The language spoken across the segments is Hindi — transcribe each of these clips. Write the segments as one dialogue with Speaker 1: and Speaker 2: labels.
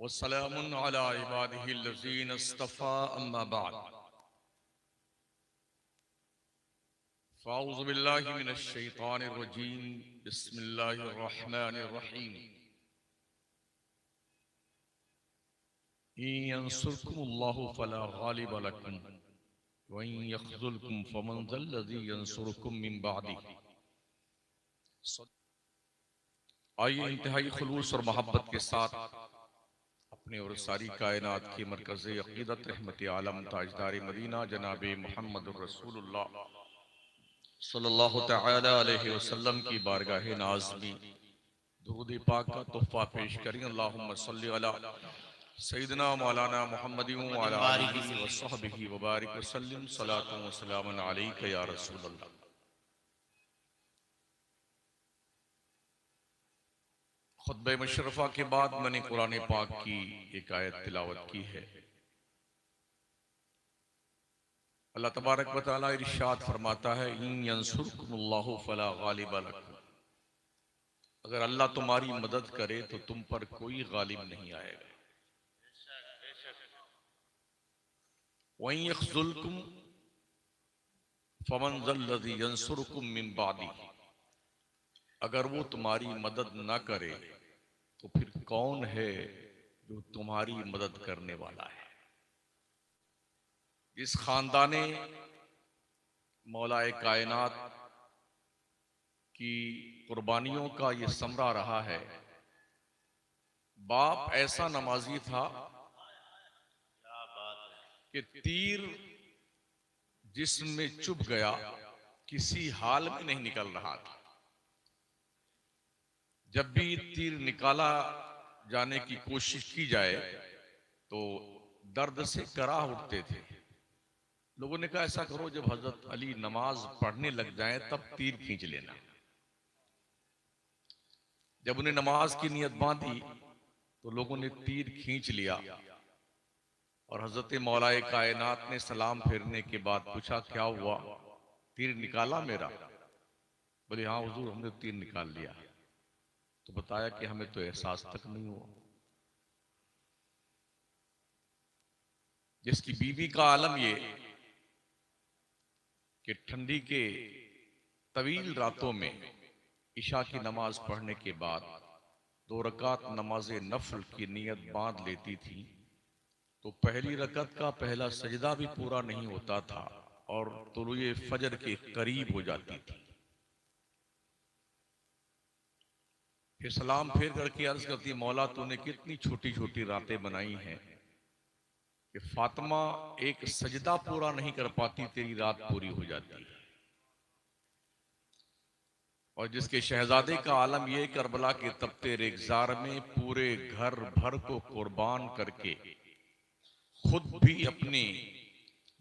Speaker 1: वस्सलामुन अला इबादिहिल्लज़ीना इस्तफ़ा अम्मा बाद फ़अऊज़ु बिल्लाहि मिनश शैतानिर रजीम बिस्मिल्लाहिर रहमानिर रहीम इन यंसुरकुमुल्लाहु फला गालिब लकुम व इन यख़ज़ुलकुम फमन ज़ल्लज़ी यंसुरुकुम मिन बादिही। आइए इंतहाई खुलूस और मोहब्बत के साथ अपने और सारी कायनात के मरकज़ अक़ीदत रहमत आलम ताजदार मदीना जनाब मुहम्मद रसूलुल्लाह सल्लल्लाहु तआला अलैहि वसल्लम की बारगाह नाज़ में दुरूद पाक का तोहफा पेश करें। अल्लाहुम्मा सल्लि अला सय्यिदना मौलाना मुहम्मदिन व अला आलिहि व सहबिही व बारिक वसल्लिम सलातु व सलामुन अलैका या रसूलल्लाह। खुतबे मुशर्रफा के बाद मैंने कुरान पाक की एक आयत तिलावत की है। अल्लाह तबारक व तआला इरशाद फरमाता है, इन यंसुरकुमुल्लाहु फला गालिब लकुम, अगर अल्लाह तुम्हारी मदद करे तो तुम पर कोई गालिब नहीं आएगा। वइन यख़्ज़ुलकुम फमन ज़ल्लज़ी यंसुरुकुम मिन बादिही, अगर वो तुम्हारी मदद न करे तो फिर कौन है जो तुम्हारी मदद करने वाला है। जिस खानदाने मौलाए कायनात की कुर्बानियों का ये समरा रहा है, बाप ऐसा नमाजी था कि तीर जिसमें चुभ गया किसी हाल में नहीं निकल रहा था। जब भी तीर निकाला जाने की कोशिश की जाए तो दर्द से कराह उठते थे। लोगों ने कहा ऐसा करो, जब हजरत अली नमाज पढ़ने लग जाएं तब तीर खींच लेना। जब उन्हें नमाज की नियत बांधी तो लोगों ने तीर खींच लिया और हजरत मौलाए कायनात ने सलाम फेरने के बाद पूछा, क्या हुआ, तीर निकाला मेरा? बोले हाँ हुजूर, हमने तीर निकाल लिया। तो बताया कि हमें तो एहसास तक नहीं हुआ। जिसकी बीवी का आलम ये कि ठंडी के तवील रातों में इशा की नमाज पढ़ने के बाद 2 रकात नमाज नफल की नियत बांध लेती थी तो पहली रकत का पहला सजदा भी पूरा नहीं होता था और तुलुए फजर के करीब हो जाती थी। फिर सलाम फेर करके अर्ज करती, मौला तूने कितनी छोटी छोटी रातें बनाई हैं कि फातिमा एक सजदा पूरा नहीं कर पाती, तेरी रात पूरी हो जाती है। और जिसके शहजादे का आलम ये करबला के तपते रेगजार में पूरे घर भर को कुर्बान करके खुद भी अपनी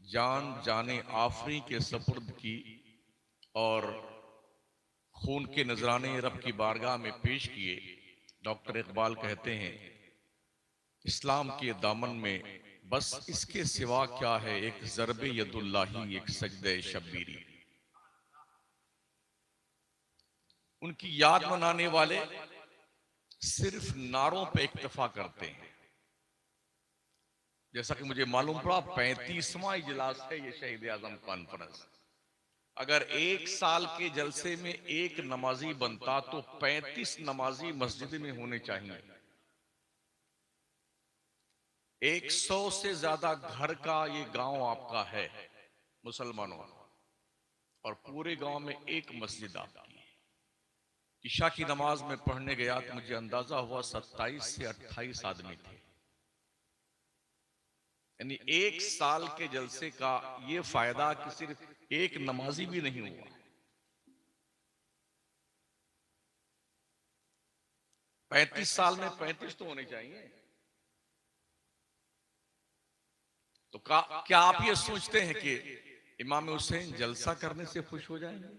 Speaker 1: जान जाने आफरी के सपुर्द की और खून के नजराने रब की बारगाह में पेश किए। डॉक्टर इकबाल कहते हैं, इस्लाम के दामन में बस इसके सिवा क्या है, एक ज़रबे यदुल्लाही, एक सजदे शब्बीरी। उनकी याद मनाने वाले सिर्फ नारों पे इक्तफा करते हैं। जैसा कि मुझे मालूम पड़ा 35वां इजलास है ये शहीद आजम कॉन्फ्रेंस। अगर 1 साल के जलसे में एक नमाजी बनता तो 35 नमाजी मस्जिद में होने चाहिए। 100 से ज्यादा घर का ये गांव आपका है मुसलमानों, और पूरे गांव में एक मस्जिद आपकी है। इशा की नमाज में पढ़ने गया तो मुझे अंदाजा हुआ 27 से 28 आदमी थे। यानी 1 साल के जलसे का ये फायदा कि सिर्फ एक नमाजी भी नहीं हुआ। 35 साल में 35 तो होने चाहिए। तो क्या आप ये सोचते हैं कि इमाम हुसैन जलसा करने से खुश हो जाएंगे?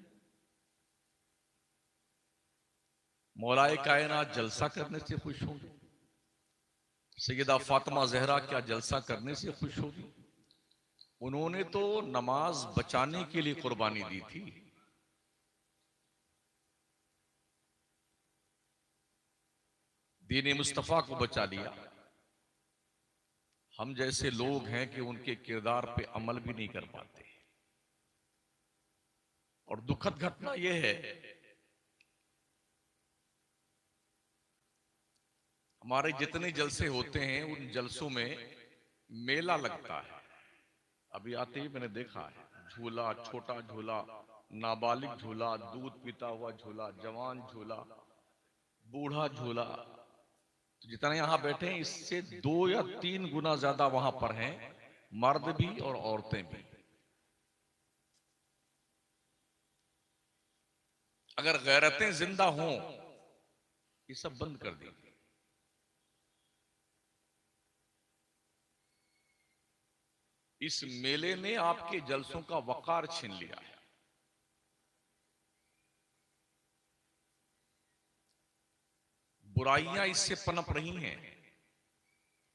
Speaker 1: मौलाए कायनात जलसा करने से खुश होंगे? सैयदा फातिमा जहरा क्या जलसा करने से खुश होगी? उन्होंने तो नमाज बचाने के लिए कुर्बानी दी थी। दीन मुस्तफा को बचा लिया। हम जैसे लोग हैं कि उनके किरदार पे अमल भी नहीं कर पाते। और दुखद घटना यह है, हमारे जितने जलसे होते हैं उन जलसों में मेला लगता है। अभी आते ही मैंने देखा है, झूला, छोटा झूला, नाबालिग झूला, दूध पीता हुआ झूला, जवान झूला, बूढ़ा झूला। तो जितना यहां बैठे हैं इससे 2 या 3 गुना ज्यादा वहां पर हैं, मर्द भी और औरतें भी। अगर गैरतें जिंदा हों, ये सब बंद कर दी। इस मेले ने आपके जलसों का वकार छीन लिया है। बुराइयां इससे पनप रही हैं।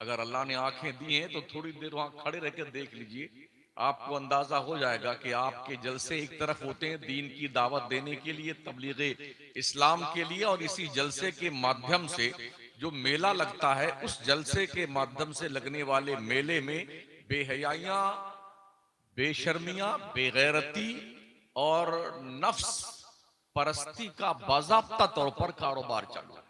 Speaker 1: अगर अल्लाह ने आंखें दी हैं तो थोड़ी देर वहां खड़े रहकर देख लीजिए, आपको अंदाजा हो जाएगा कि आपके जलसे एक तरफ होते हैं दीन की दावत देने के लिए, तबलीगे इस्लाम के लिए, और इसी जलसे के माध्यम से जो मेला लगता है, उस जलसे के माध्यम से लगने वाले मेले में बेहयाइयां, बेशर्मियां, बेगैरती और नफ्स परस्ती का बाज़ाब्ता तौर पर कारोबार चालू है।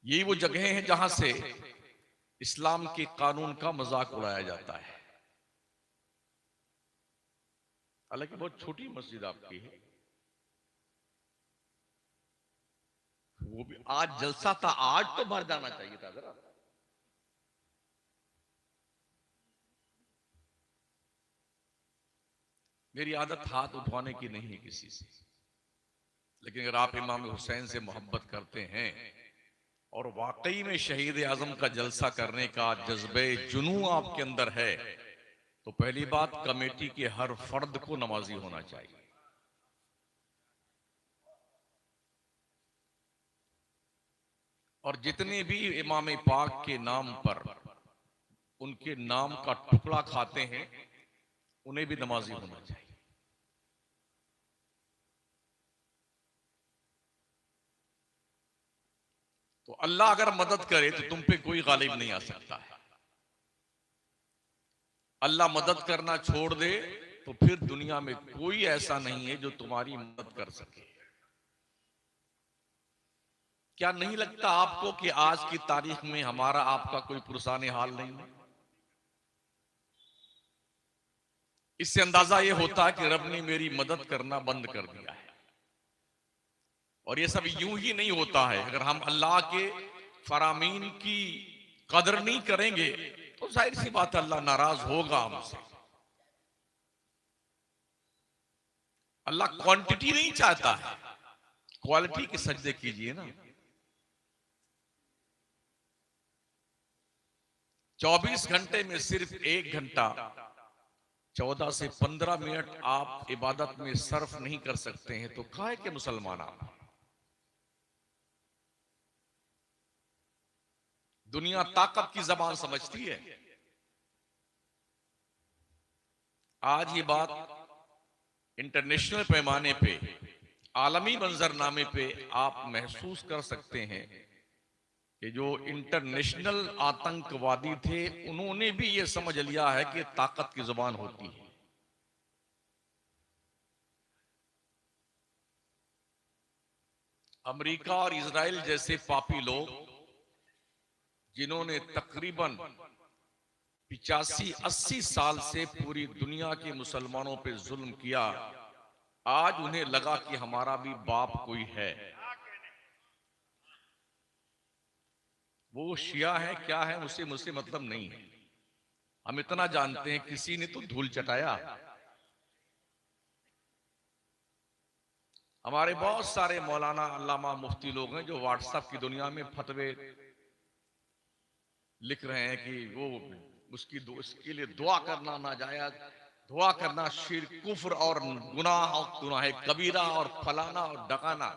Speaker 1: यही वो जगह हैं जहां से इस्लाम के कानून का मजाक उड़ाया जाता है। हालांकि बहुत छोटी मस्जिद आपकी है, वो भी आज जलसा था, आज तो भर जाना चाहिए था जरा। मेरी आदत हाथ उठवाने की नहीं है किसी से, लेकिन अगर आप इमाम हुसैन से मोहब्बत करते हैं और वाकई में शहीद आजम का जलसा करने का जज्बे जुनू आपके अंदर है, तो पहली बात, कमेटी के हर फर्द को नमाजी होना चाहिए। और जितने भी इमाम पाक के नाम पर उनके नाम का टुकड़ा खाते हैं, उन्हें भी नमाजी होना चाहिए। तो अल्लाह अगर मदद करे तो तुम पे कोई गालिब नहीं आ सकता है। अल्लाह मदद करना छोड़ दे तो फिर दुनिया में कोई ऐसा नहीं है जो तुम्हारी मदद कर सके। क्या नहीं लगता आपको कि आज की तारीख में हमारा आपका कोई पुरसाने हाल नहीं है? इससे अंदाजा यह होता है कि रब ने मेरी मदद करना बंद कर दिया है। और ये सब यूं ही नहीं होता है। अगर हम अल्लाह के फरामीन की कदर नहीं करेंगे तो जाहिर सी बात है अल्लाह नाराज होगा हमसे। अल्लाह क्वांटिटी नहीं चाहता है, क्वालिटी के सजदे कीजिए ना। 24 घंटे में सिर्फ 1 घंटा 14 से 15 मिनट आप इबादत में सर्फ नहीं कर सकते हैं तो काहे के मुसलमान आप? दुनिया ताकत की जबान समझती है। आज ये बात इंटरनेशनल पैमाने पे, आलमी मंजरनामे पे आप महसूस कर सकते हैं कि जो इंटरनेशनल आतंकवादी थे उन्होंने भी ये समझ लिया है कि ताकत की जुबान होती है। अमेरिका और इजराइल जैसे पापी लोग, जिन्होंने तकरीबन 85-80 साल से पूरी दुनिया के मुसलमानों पे जुल्म किया, आज उन्हें लगा कि हमारा भी बाप कोई है। वो शिया है क्या है उसे मुझसे मतलब नहीं है। हम इतना जानते हैं किसी ने तो धूल चटाया। हमारे बहुत सारे मौलाना, अल्लामा, मुफ्ती लोग हैं जो व्हाट्सएप की दुनिया में फतवे लिख रहे हैं कि वो उसके लिए दुआ करना नाजायज, दुआ करना शिर्क, कुफ्र और गुनाह कबीरा और फलाना और डकाना।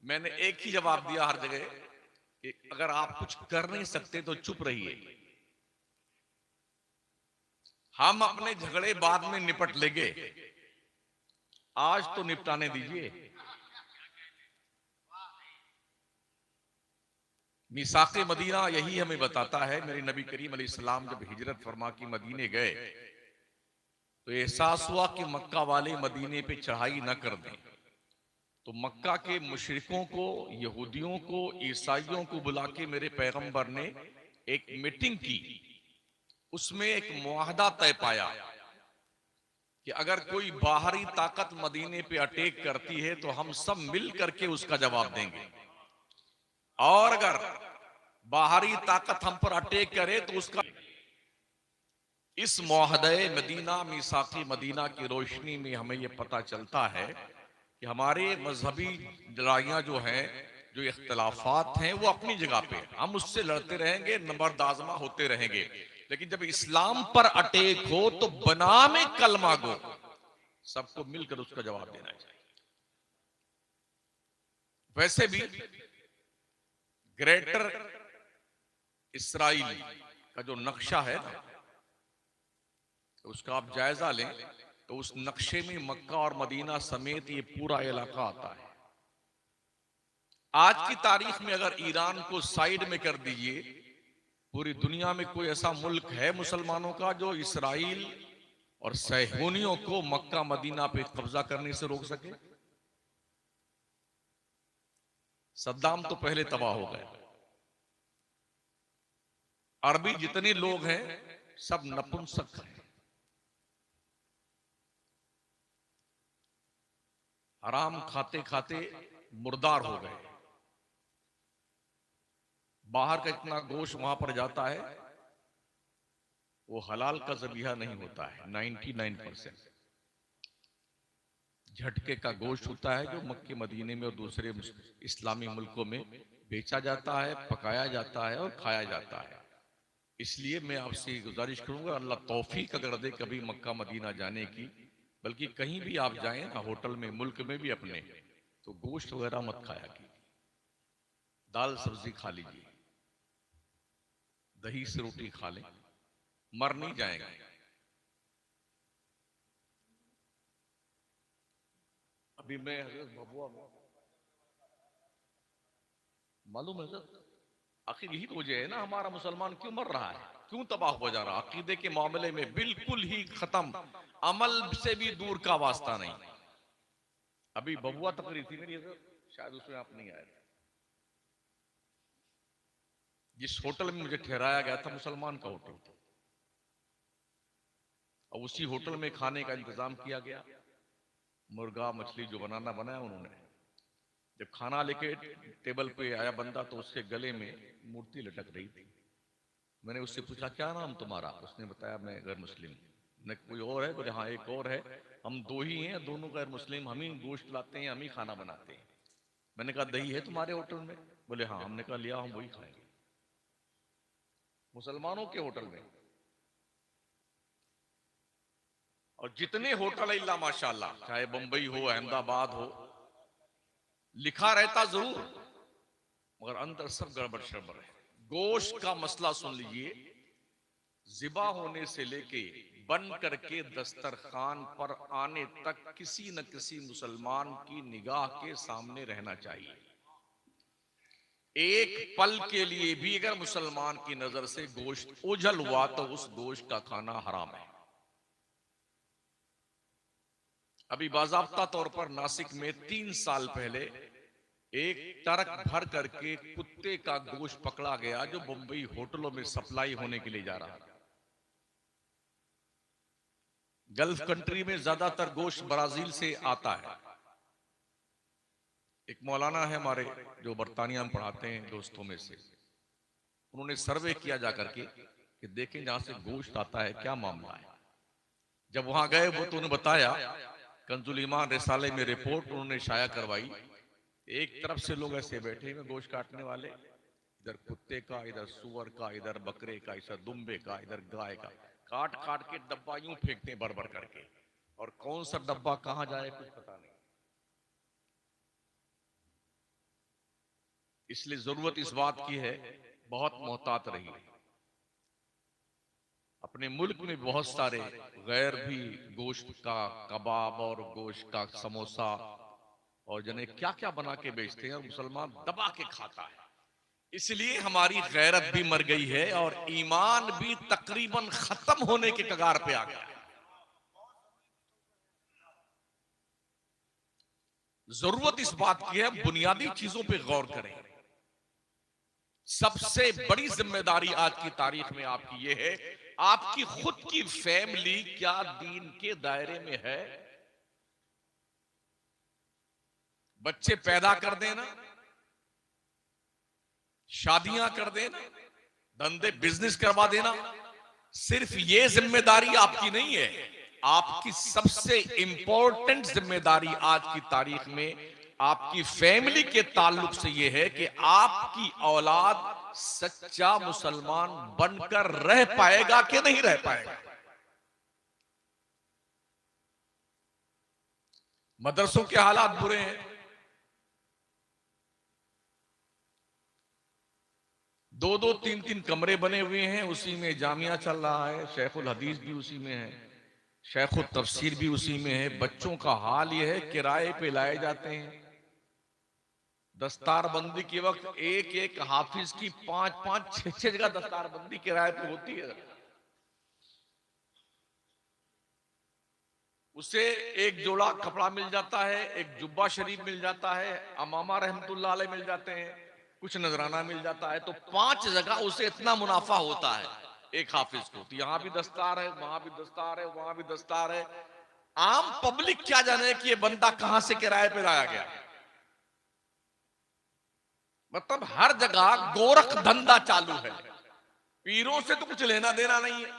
Speaker 1: मैंने एक ही जवाब दिया हर जगह कि अगर आप कुछ कर नहीं सकते तो चुप रहिए, हम अपने झगड़े बाद में निपट लेंगे, आज तो निपटाने दीजिए। मीसाक़े मदीना यही हमें बताता है। मेरे नबी करीम अलैहिस्सलाम जब हिजरत फरमा के मदीने गए तो एहसास हुआ कि मक्का वाले मदीने पे चढ़ाई न कर दें, तो मक्का के मुशरिकों को, यहूदियों को, ईसाइयों को बुला के मेरे पैगंबर ने एक मीटिंग की। उसमें एक मुआहदा तय पाया कि अगर कोई बाहरी ताकत मदीने पे अटैक करती है तो हम सब मिल करके उसका जवाब देंगे, और अगर बाहरी ताकत हम पर अटैक करे तो उसका। इस मुआहदे मदीना, मीसाक़ी मदीना की रोशनी में हमें यह पता चलता है कि हमारे मजहबी लड़ाइयाँ जो हैं, जो इख्तलाफात हैं, वो अपनी जगह पे, हम उससे लड़ते रहेंगे, नंबर्द आजमा होते रहेंगे, लेकिन जब इस्लाम पर अटैक हो तो बनामे कलमा गो सबको मिलकर उसका जवाब देना चाहिए। वैसे भी ग्रेटर इसराइल का जो नक्शा है ना, उसका आप जायजा लें तो उस नक्शे में मक्का और मदीना समेत ये पूरा इलाका आता है। आज की तारीख में अगर ईरान को साइड में कर दीजिए, पूरी दुनिया में कोई ऐसा मुल्क है मुसलमानों का जो इसराइल और सहूनियों को मक्का मदीना पे कब्जा करने से रोक सके? सद्दाम तो पहले तबाह हो गए। अरबी जितने लोग हैं सब नपुंसक हैं, हराम खाते खाते मुर्दार हो गए। बाहर का इतना गोश्त वहां पर जाता है वो हलाल का ज़बीहा नहीं होता है। 99% झटके का गोश्त होता है जो मक्के मदीने में और दूसरे इस्लामी मुल्कों में बेचा जाता है, पकाया जाता है और खाया जाता है। इसलिए मैं आपसे गुजारिश करूंगा, अल्लाह तौफीक अगर दे कभी मक्का मदीना जाने की, बल्कि कहीं भी आप जाएं ना, होटल में, मुल्क में भी अपने, तो गोश्त वगैरह मत खाया कीजिए, दाल सब्जी खा लीजिए, दही से रोटी खा लें, मर नहीं जाएगा। अभी मैं भभुआ में, मालूम है सर, आखिर यही वजह है ना हमारा मुसलमान क्यों मर रहा है, क्यों तबाह हो जा रहा है? अकीदे के मामले में बिल्कुल ही खत्म, अमल से भी दूर का वास्ता नहीं। अभी बबुआ तकरीर थी मेरी सर, शायद उसमें आप नहीं आए थे। जिस होटल में मुझे ठहराया गया था मुसलमान का होटल था, और उसी होटल में खाने का इंतजाम किया गया। मुर्गा मछली जो बनाना बनाया उन्होंने। जब खाना लेके टेबल पे आया बंदा तो उसके गले में मूर्ति लटक रही थी। मैंने उससे पूछा क्या नाम तुम्हारा? उसने बताया मैं गैर मुस्लिम। ने कोई और है? बोले हाँ एक और है, हम दो ही हैं, दोनों गैर मुस्लिम, हम ही गोश्त लाते हैं, हम ही खाना बनाते हैं। मैंने कहा दही है तुम्हारे होटल में? बोले हाँ। हमने कहा लिया, हम वही खाएंगे मुसलमानों के होटल में। और जितने होटल है इल्ला माशाअल्लाह, चाहे बंबई हो, अहमदाबाद हो, लिखा रहता जरूर मगर अंदर सब गड़बड़ शड़बड़ है। गोश्त का मसला सुन लीजिए, ज़िबा होने से लेके बन करके दस्तरखान पर आने तक किसी न किसी मुसलमान की निगाह के सामने रहना चाहिए। एक पल के लिए भी अगर मुसलमान की नजर से गोश्त ओझल हुआ तो उस गोश्त का खाना हराम है। अभी बाज़ाब्ता तौर पर नासिक में 3 साल पहले एक ट्रक भर करके कुत्ते का गोश्त पकड़ा गया जो मुंबई होटलों में सप्लाई होने के लिए जा रहा था। गल्फ कंट्री में ज्यादातर गोश्त ब्राजील से आता है। एक मौलाना है हमारे जो बर्तानिया में पढ़ाते हैं दोस्तों में से, उन्होंने सर्वे किया जाकर के कि देखें जहां से गोश्त आता है क्या मामला है। जब वहां गए वो तो उन्हें बताया, कंजुल ईमान रिसाले में रिपोर्ट उन्होंने शाया करवाई। एक तरफ से लोग ऐसे बैठे हुए गोश्त काटने वाले, इधर कुत्ते का, इधर सुअर का, इधर बकरे का, इधर दुम्बे का, इधर गाय का, काट काट के डब्बा यूं फेंकते भर भर करके, और कौन सा डब्बा कहां जाए कुछ पता नहीं। इसलिए जरूरत इस बात की है बहुत मोहतात रहिए। अपने मुल्क में बहुत सारे गैर भी गोश्त का कबाब और गोश्त का समोसा और जने क्या क्या बना के बेचते हैं और मुसलमान दबा के खाता है। इसलिए हमारी गैरत भी मर गई है और ईमान भी तकरीबन खत्म होने के कगार पे आ गया है। जरूरत इस बात की है बुनियादी चीजों पे गौर करें। सबसे बड़ी जिम्मेदारी आज की तारीख में आपकी यह है, आपकी खुद की फैमिली क्या दीन के दायरे में है। बच्चे पैदा कर देना, शादियां कर देना, धंधे बिजनेस करवा देना, सिर्फ ये जिम्मेदारी आपकी नहीं है। आपकी सबसे इंपॉर्टेंट जिम्मेदारी आज की तारीख में आपकी फैमिली के ताल्लुक से यह है कि आपकी औलाद सच्चा मुसलमान बनकर रह पाएगा कि नहीं रह पाएगा। मदरसों के हालात बुरे हैं। 2-2, 3-3 कमरे बने हुए हैं, उसी में जामिया चल रहा है, शेखुल हदीस भी उसी में है, शेखुल तफसीर भी उसी में है। बच्चों का हाल यह है किराए पे लाए जाते हैं। दस्तारबंदी के वक्त एक एक हाफिज की 5-5, 6-6 जगह दस्तारबंदी किराए पे होती है। उसे एक जोड़ा कपड़ा मिल जाता है, एक जुब्बा शरीफ मिल जाता है, अमामा रहमतुल्लाह अलैह मिल जाते हैं, कुछ नजराना मिल जाता है। तो 5 जगह उसे इतना मुनाफा होता है एक हाफिज को। तो यहां भी दस्तार है, वहां भी दस्तार है, वहां भी दस्तार है। आम पब्लिक क्या जाने कि ये बंदा कहां से किराए पे लाया गया। मतलब हर जगह गोरख धंधा चालू है। पीरों से तो कुछ लेना देना नहीं है।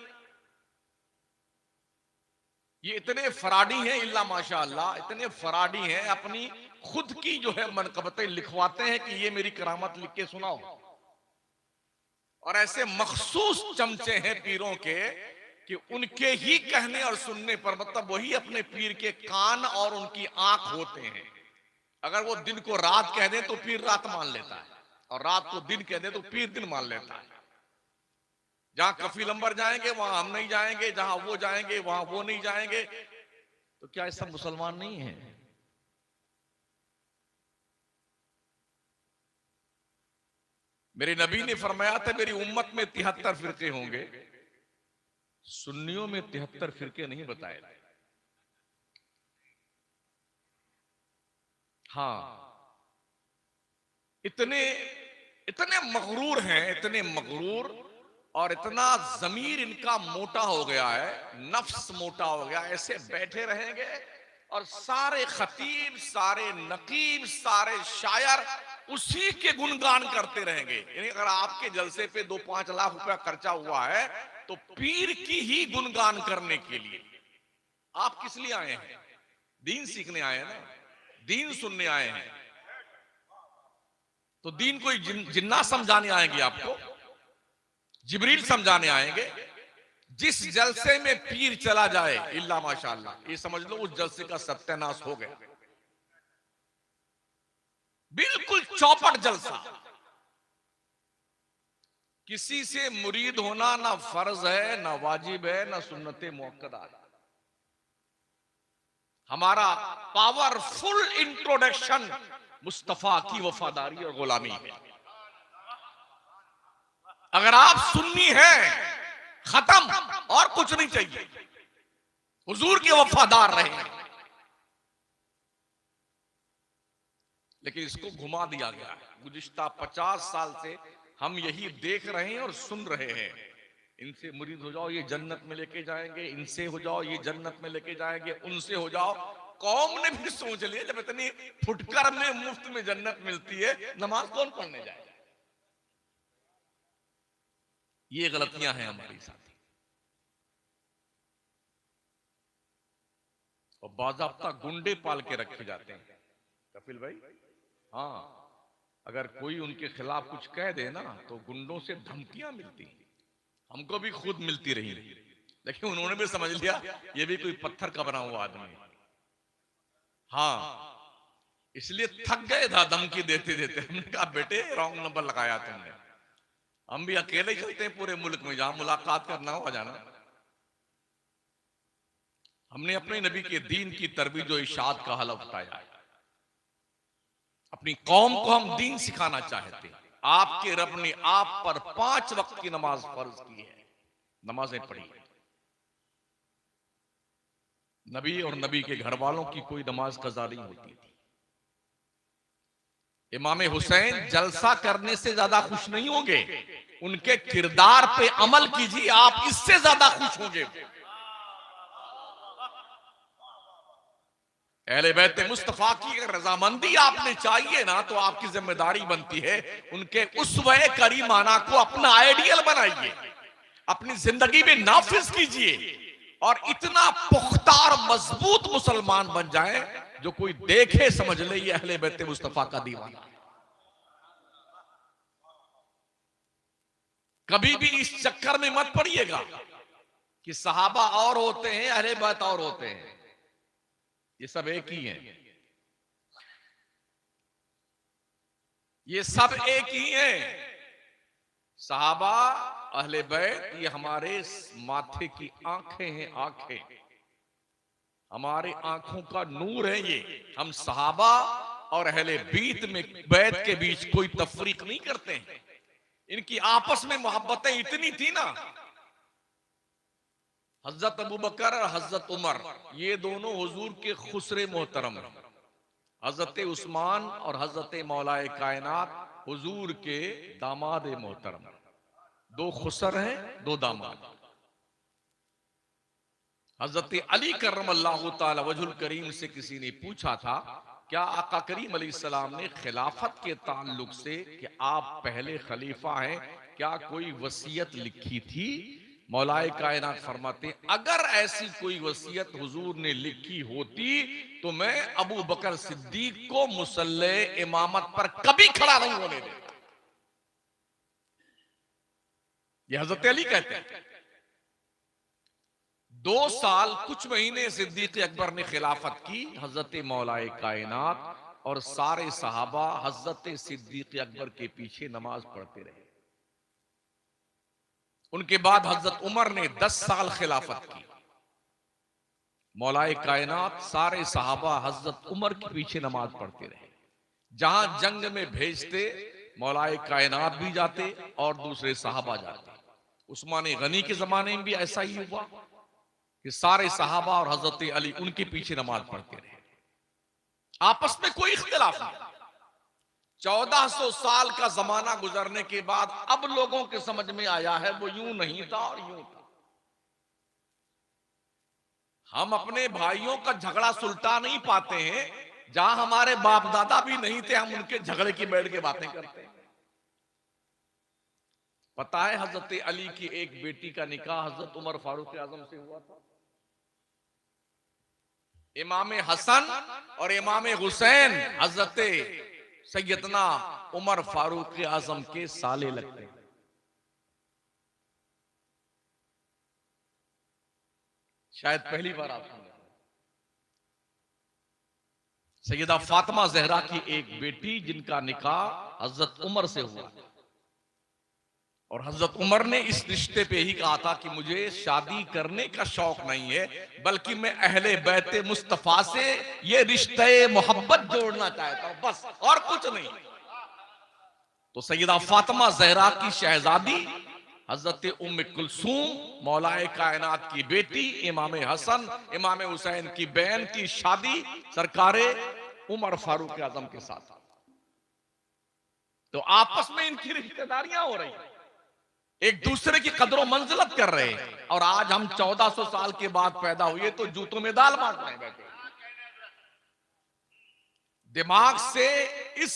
Speaker 1: ये इतने फराडी हैं, इल्ला माशाअल्लाह, इतने फराडी हैं, अपनी खुद की जो है मनकबतें लिखवाते हैं कि ये मेरी करामत लिख के सुनाओ। और ऐसे मखसूस चमचे हैं पीरों के कि उनके ही कहने और सुनने पर, मतलब वही अपने पीर के कान और उनकी आंख होते हैं। अगर वो दिन को रात कह दे तो पीर रात मान लेता है, और रात को दिन कह दे तो पीर दिन मान लेता है। जहां कफील अंबर जाएंगे वहां हम नहीं जाएंगे, जहां वो जाएंगे वहां वो नहीं जाएंगे। तो क्या ये सब मुसलमान नहीं है? मेरे नबी ने फरमाया था मेरी उम्मत में 73 फिरके होंगे। सुन्नियों में 73 फिरके नहीं बताए। हाँ, इतने इतने मगरूर हैं, इतने मगरूर, और इतना जमीर इनका मोटा हो गया है, नफ्स मोटा हो गया। ऐसे बैठे रहेंगे और सारे खतीब, सारे नकीब, सारे शायर उसी के गुणगान करते रहेंगे। यानी अगर आपके जलसे पे 2-5 लाख रुपया खर्चा हुआ है तो पीर की ही गुणगान करने के लिए। आप किस लिए आए हैं? दीन सीखने आए हैं ना, दीन सुनने आए हैं। तो दीन कोई जिन्नात समझाने आएंगे आपको, जिब्रील समझाने आएंगे? जिस जलसे में पीर चला जाए इल्ला माशाअल्लाह, ये समझ लो उस जलसे का सत्यानाश हो गया। बिल्कुल चौपट जलसा। किसी से मुरीद होना ना फर्ज है, ना वाजिब है, ना सुन्नते मुअक्कदा है। हमारा पावरफुल इंट्रोडक्शन मुस्तफा की वफादारी और गुलामी है। अगर आप सुन्नी हैं, खत्म, और कुछ नहीं चाहिए। हुजूर के वफादार रहे। लेकिन इसको घुमा दिया गया है। गुज़िश्ता 50 साल से हम यही देख रहे हैं और सुन रहे हैं। इनसे मुरीद हो जाओ ये जन्नत में लेके जाएंगे, इनसे हो जाओ ये जन्नत में लेके जाएंगे, उनसे हो जाओ। कौम ने भी सोच लिया जब इतनी फुटकर में मुफ्त में जन्नत मिलती है, नमाज कौन पढ़ने जाए। ये गलतियां हैं हमारी साथ। और बाज़ाब्ता गुंडे पाल के रखे जाते हैं कपिल भाई। हाँ, अगर कोई उनके खिलाफ कुछ कह दे ना तो गुंडों से धमकियां मिलती। हमको भी खुद मिलती रही, लेकिन उन्होंने भी समझ लिया ये भी कोई पत्थर का बना हुआ आदमी है। हाँ, इसलिए थक गए था धमकी देते देते। हमने कहा बेटे रॉन्ग नंबर लगाया तुमने। हम भी अकेले चलते हैं पूरे मुल्क में, जहां मुलाकात करना हो जाना। हमने अपने नबी के दीन की तरबीज और इशाद का हलफ उठाया। अपनी कौम को हम दीन सिखाना चाहते हैं, आपके रब ने आप पर 5 वक्त की नमाज फर्ज की है, नमाजें पढ़ी। नबी और नबी के घर वालों की कोई नमाज कज़ा नहीं होती थी। इमाम हुसैन जलसा करने से ज्यादा खुश नहीं होंगे, उनके किरदार पे अमल कीजिए, आप इससे ज्यादा खुश होंगे। अहले बैत मुस्तफा की रजामंदी आपने चाहिए ना, तो आपकी जिम्मेदारी बनती है उनके उसवे करीमाना को अपना आइडियल बनाइए, अपनी जिंदगी में नाफिज कीजिए और इतना पुख्ता और मजबूत मुसलमान बन जाए जो कोई देखे समझ ले ये अहले बैत मुस्तफा का दीवाना। कभी भी इस चक्कर में मत पड़िएगा कि सहाबा और होते हैं, अहले बैत और होते हैं, ये सब एक ही हैं, ये सब एक ही हैं। सहाबा, अहले बैत, ये हमारे माथे की आंखें हैं, आंखें, हमारे आंखों का नूर है ये। हम सहाबा और अहले बैत के बीच कोई तफरीक नहीं करते हैं। इनकी आपस में मोहब्बतें इतनी थी ना, हजरत अबू बकर और हजरत उमर ये दोनों हुजूर के खुसरे मोहतरम हैं। हजरत उस्मान और हजरत मौलाए कायनात हुजूर के दामाद मोहतरम, दो खुसर हैं, दो दामाद। हजरत अली करमल्लाहु ताला वजहुल करीम से किसी ने पूछा था, क्या आका करीम अलैहिस्सलाम ने खिलाफत के ताल्लुक से कि आप पहले खलीफा हैं, क्या कोई वसीयत लिखी थी? मौलाए कायनात फरमाते, अगर ऐसी कोई वसीयत हुजूर ने लिखी होती तो मैं अबू बकर सिद्दीक को मुसल्ले इमामत पर कभी खड़ा नहीं होने देता। ये हजरत अली कहते हैं। 2 साल कुछ महीने सिद्दीक अकबर ने खिलाफत की, हजरत मौलाए कायनात और सारे सहाबा हजरत सिद्दीक अकबर के पीछे नमाज पढ़ते रहे। उनके बाद हजरत उमर ने 10 साल खिलाफत की, मौलाए कायनात सारे सहाबा हजरत उमर के पीछे नमाज पढ़ते रहे। जहां जंग में भेजते मौलाए कायनात भी जाते और दूसरे सहाबा जाते। उस्मान गनी के जमाने में भी ऐसा ही हुआ कि सारे सहाबा और हजरत अली उनके पीछे नमाज पढ़ते रहे, आपस में कोई इख्तिलाफ नहीं। 1400 साल का जमाना गुजरने के बाद अब लोगों के समझ में आया है वो यूं नहीं था और यूं था। हम अपने भाइयों का झगड़ा सुलटा नहीं पाते हैं, जहां हमारे बाप दादा भी नहीं थे हम उनके झगड़े की बैठ के बातें करते हैं। पता है हजरत अली की एक बेटी का निकाह हजरत उमर फारूक आजम से हुआ था। इमाम हसन और इमाम हुसैन हजरत सैयदना उमर फारूक आजम के साले लगते हैं। शायद पहली बार आप सुन रहे हैं। सैयदा फातिमा जहरा की एक बेटी जिनका निकाह हजरत उमर से हुआ, और हजरत उमर ने इस रिश्ते पे ही कहा था कि मुझे शादी करने का शौक नहीं है, बल्कि मैं अहले बैत मुस्तफा से ये रिश्ते मोहब्बत जोड़ना चाहता हूं, बस और कुछ नहीं। तो सैयदा फातिमा जहरा की शहजादी हजरत उम्मे कुलसूम मौलाए कायनात की बेटी इमाम हसन इमाम हुसैन की बहन की शादी सरकारे उमर फारूक आजम के साथ। तो आपस में इनकी रिश्तेदारियां हो रही हैं, एक दूसरे की कदरों मंजिलत कर रहे हैं। और आज हम 1400 साल के बाद पैदा हुए तो जूतों में दाल बांट रहे बैठे। दिमाग से इस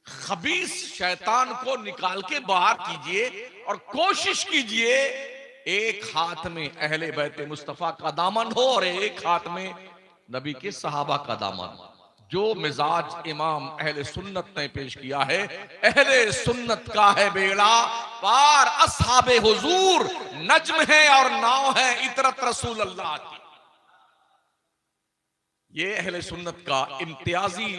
Speaker 1: खबीस शैतान को निकाल के बाहर कीजिए और कोशिश कीजिए एक हाथ में अहले बैत मुस्तफा का दामन हो और एक हाथ में नबी के सहाबा का दामन। जो मिजाज इमाम अहले सुन्नत ने पेश किया है, अहले सुन्नत का है बेड़ा पार, असहाबे हुजूर नज्म है और नाव है इतरत रसूल अल्लाह की। ये अहले सुन्नत का इम्तियाजी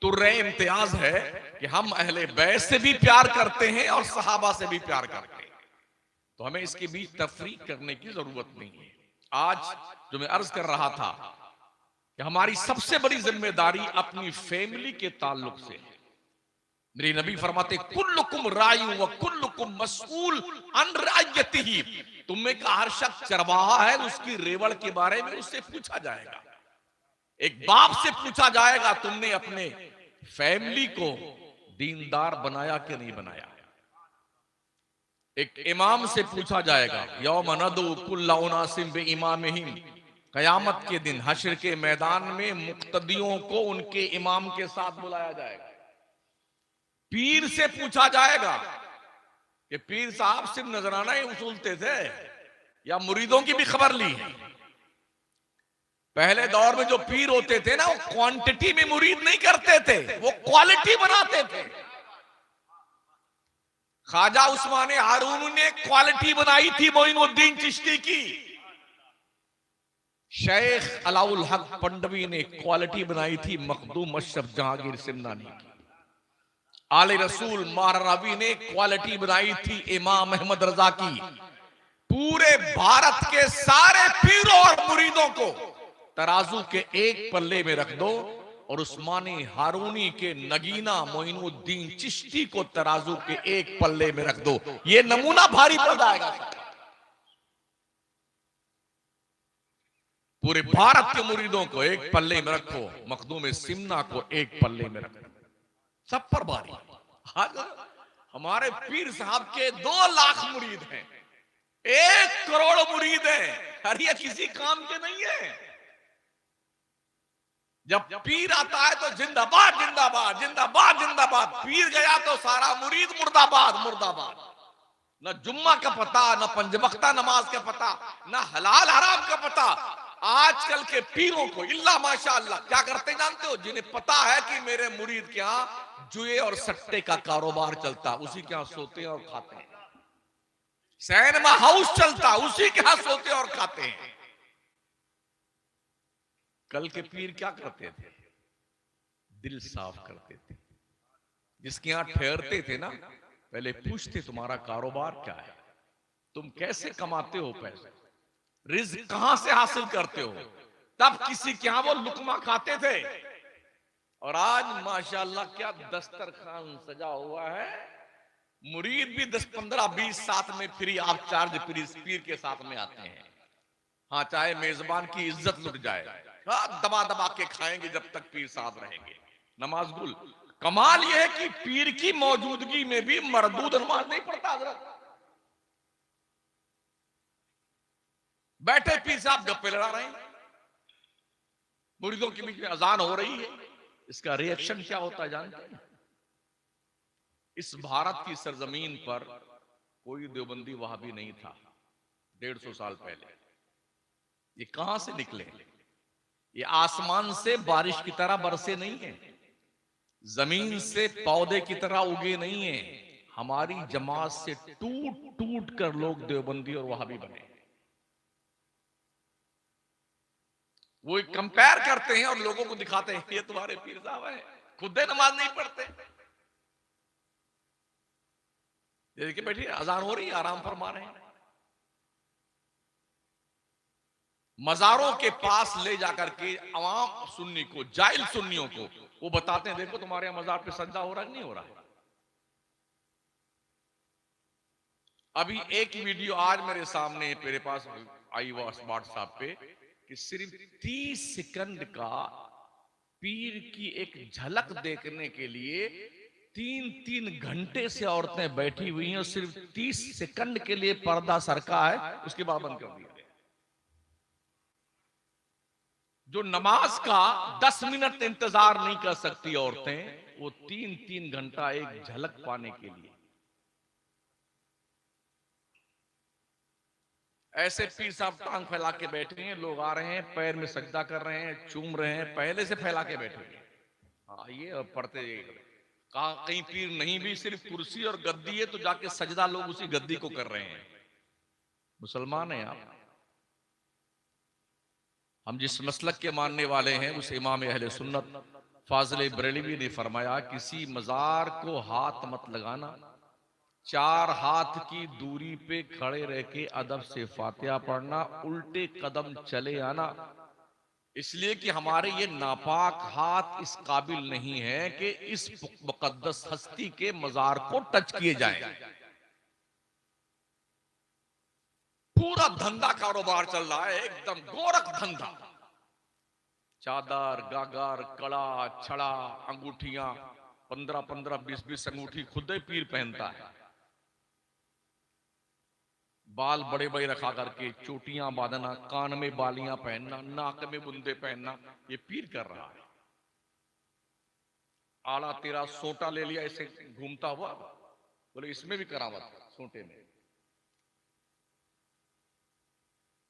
Speaker 1: तुर्रे इम्तियाज है कि हम अहले बैत से भी प्यार करते हैं और सहाबा से भी प्यार करते हैं। तो हमें इसके बीच तफरीक करने की जरूरत नहीं है। आज जो मैं अर्ज कर रहा था कि हमारी सबसे बड़ी जिम्मेदारी अपनी फैमिली के ताल्लुक से है। मेरे नबी फरमाते कुल्लुकुम रायु व कुल्लुकुम मसऊल अन रायतिही, तुम में का हर शख्स चरवाहा है, उसकी रेवड़ के बारे में उससे पूछा जाएगा। एक बाप से पूछा जाएगा तुमने अपने फैमिली को दीनदार बनाया कि नहीं बनाया। एक इमाम से पूछा जाएगा यौम नदू कुल्ला उनासिम बि इमामिहिम, कयामत के दिन हश्र के मैदान में मुक्तदियों को उनके इमाम के साथ बुलाया जाएगा। पीर से पूछा जाएगा कि पीर साहब सिर्फ नजराना ही उसूलते थे या मुरीदों की भी खबर ली है। पहले दौर में जो पीर होते थे ना, वो क्वांटिटी में मुरीद नहीं करते थे, वो क्वालिटी बनाते थे। ख्वाजा उस्मान हारून ने क्वालिटी बनाई थी मोइनुद्दीन चिश्ती की। शेख अलाउल हक पंडवी ने क्वालिटी बनाई थी मखदूम अशरफ जहांगीर सिमनानी की। आले रसूल मारावी ने क्वालिटी बनाई थी इमाम अहमद रजा की। पूरे भारत के सारे पीरों और मुरीदों को तराजू के एक पल्ले में रख दो और उस्मानी हारूनी के नगीना मोइनुद्दीन चिश्ती को तराजू के एक पल्ले में रख दो, ये नमूना भारी पड़ जाएगा। पूरे भारत के मुरीदों को एक पल्ले में रखो, मखदूम सिमना को एक पल्ले में रखो, सब पर भारी। आज हमारे पीर साहब के 2 लाख मुरीद हैं, 1 करोड़ मुरीद हैं, अरे ये किसी काम के नहीं है। जब पीर आता है तो जिंदाबाद जिंदाबाद जिंदाबाद जिंदाबाद, पीर गया तो सारा मुरीद मुर्दाबाद मुर्दाबाद। न जुम्मा का पता, न पंजवक्ता नमाज का पता, न हलाल हराम का पता। आजकल के पीरों को इल्ला माशाअल्लाह क्या करते जानते हो? जिन्हें पता है कि मेरे मुरीद के यहां जुए और सट्टे का कारोबार चलता, उसी के यहां सोते हैं और खाते हैं। सिनेमा हाउस चलता, उसी के यहां सोते और खाते हैं। कल के पीर क्या करते थे? दिल साफ करते थे। जिसके यहां ठहरते थे ना, पहले पूछते तुम्हारा कारोबार क्या है, तुम कैसे कमाते हो पैसे, रिज़्क कहां से हासिल करते हो, तब किसी के यहां वो लुकमा खाते थे। और आज माशाअल्लाह क्या दस्तरखान सजा हुआ है, मुरीद भी 10 15 20 साथ में फ्री ऑफ चार्ज पीर के साथ में आते हैं। हाँ, चाहे मेजबान की इज्जत लुट जाए, हाँ, दबा दबा के खाएंगे जब तक पीर साहब रहेंगे। नमाज गुल, कमाल यह है कि पीर की मौजूदगी में भी मरदूद नमाज नहीं पढ़ता हजरत। बैठे पीर साहब गप्पे लड़ा रहे हैं, मुरीदों के बीच में अजान हो रही है, इसका रिएक्शन क्या होता है जानते हैं? इस भारत की सरजमीन पर कोई देवबंदी वहाबी नहीं था 150 साल पहले। ये कहां से निकले? ये आसमान से बारिश की तरह बरसे नहीं है, जमीन से पौधे की तरह उगे नहीं है। हमारी जमात से टूट टूट कर लोग देवबंदी और वहाबी बने। वो कंपेयर करते हैं और लोगों को दिखाते हैं ये तुम्हारे पीर साहब है, खुद नमाज नहीं पढ़ते। देखिए बैठिए, अजान हो रही है, आराम फरमा रहे हैं। मजारों के पास ले जाकर के अवाम सुन्नी को, जाहिल सुन्नियों को वो बताते हैं देखो तुम्हारे यहां मजार पे सजदा हो रहा है नहीं हो रहा है। अभी एक वीडियो आज मेरे सामने मेरे पास आई व्हाट्सएप पे कि सिर्फ 30 सेकंड का पीर की एक झलक देखने के लिए 3-3 घंटे से औरतें बैठी हुई हैं और सिर्फ 30 सेकंड के लिए पर्दा सरका है, उसके बाद बंद कर दिया। जो नमाज का 10 मिनट इंतजार नहीं कर सकती औरतें, वो 3-3 घंटा एक झलक पाने के लिए ऐसे पीर साहब टांग फैला के बैठे हैं। लोग आ रहे हैं, पैर में सजदा कर रहे हैं, चूम रहे हैं, पहले से फैला के बैठे हैं। आइए और पढ़ते जाइए। कहा कहीं पीर नहीं भी सिर्फ कुर्सी और गद्दी है तो जाके सजदा लोग उसी गद्दी को कर रहे हैं। मुसलमान हैं आप। हम जिस मसलक के मानने वाले हैं उस इमाम अहले सुन्नत फाजिल बरेलवी ने फरमाया किसी मजार को हाथ मत लगाना, 4 हाथ की दूरी पे खड़े रह के अदब से फातिहा पढ़ना, उल्टे कदम चले आना, इसलिए कि हमारे ये नापाक हाथ इस काबिल नहीं है कि इस मुकद्दस हस्ती के मजार को टच किए जाए। पूरा धंधा कारोबार चल रहा है, एकदम गोरख धंधा। चादर, गागर, कड़ा, छड़ा, अंगूठियां, 15-15, 20-20 अंगूठी खुद ही पीर पहनता है। बाल बड़े बड़े रखा करके, चोटियां बांधना, कान में बालियां पहनना, नाक में बुंदे पहनना, ये पीर कर रहा है। आला तेरा सोटा ले लिया, ऐसे घूमता हुआ, बोले इसमें भी करावत सोटे में।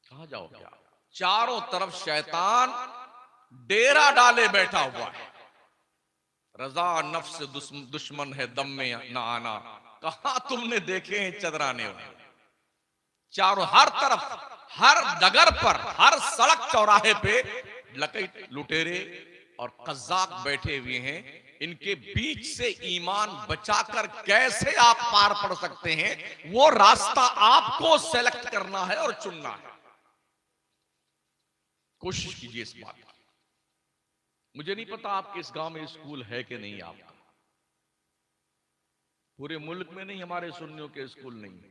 Speaker 1: कहां जाओगे आप? चारों तरफ शैतान डेरा डाले बैठा हुआ है। रजा नफ्स दुश्मन है, दम में ना आना, कहां तुमने देखे हैं चदराने वाले। चारों हर तरफ, हर डगर पर, हर सड़क चौराहे पे लकैत, लुटेरे और कज़्ज़ाक बैठे हुए हैं। इनके बीच से ईमान बचाकर कैसे आप पार पड़ सकते हैं, वो रास्ता आपको सेलेक्ट करना है और चुनना है। कोशिश कीजिए इस बात की। मुझे नहीं पता आपके इस गांव में स्कूल है कि नहीं। आपका पूरे मुल्क में नहीं, हमारे सुन्नियों के स्कूल नहीं है।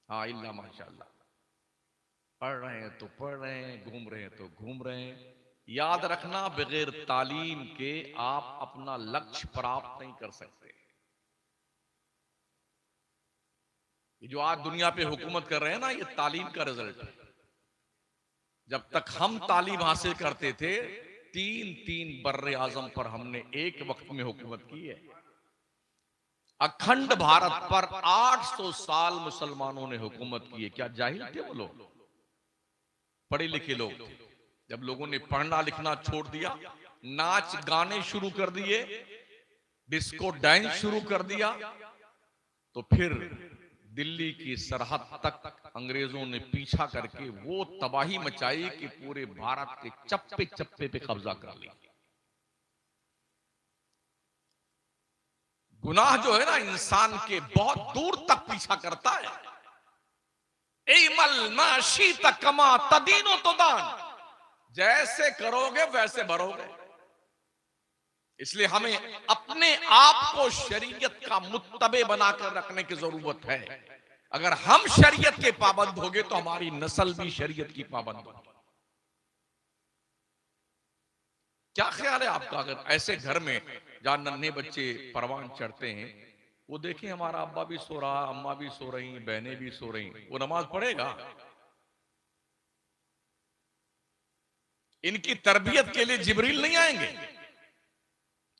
Speaker 1: हाँ, इल्ला माशाअल्लाह, पढ़ रहे हैं तो पढ़ रहे हैं, घूम रहे हैं तो घूम रहे हैं। याद रखना, बगैर तालीम के आप अपना लक्ष्य प्राप्त नहीं कर सकते। ये जो आज दुनिया पे हुकूमत कर रहे हैं ना, ये तालीम का रिजल्ट है। जब तक हम तालीम हासिल करते थे, 3-3 बर्रे आजम पर हमने एक वक्त में हुकूमत की है। अखंड भारत पर 800 साल मुसलमानों ने हुकूमत की है। क्या जाहिल थे वो लोग? पढ़े लिखे लोग थे। जब लोगों ने पढ़ना लिखना छोड़ दिया, नाच गाने शुरू कर दिए, डिस्को डांस शुरू कर दिया, तो फिर दिल्ली की सरहद तक अंग्रेजों ने पीछा करके वो तबाही मचाई कि पूरे भारत के चप्पे चप्पे पे कब्जा कर लिया। गुनाह जो है ना, इंसान के बहुत दूर तक पीछा करता है। एमल माशी तक कमा तदीनो तो दान, जैसे करोगे वैसे भरोगे। इसलिए हमें अपने आप को शरीयत का मुत्तबे बनाकर रखने की जरूरत है। अगर हम शरीयत के पाबंद होंगे तो हमारी नस्ल भी शरीयत की पाबंद होगी। क्या ख्याल है आपका? अगर ऐसे घर में जहां नन्हे बच्चे परवान चढ़ते हैं, वो देखें हमारा अब्बा भी सो रहा, अम्मा भी सो रही, बहनें भी सो रही, वो नमाज पढ़ेगा? इनकी तरबियत के लिए जिब्रील नहीं आएंगे?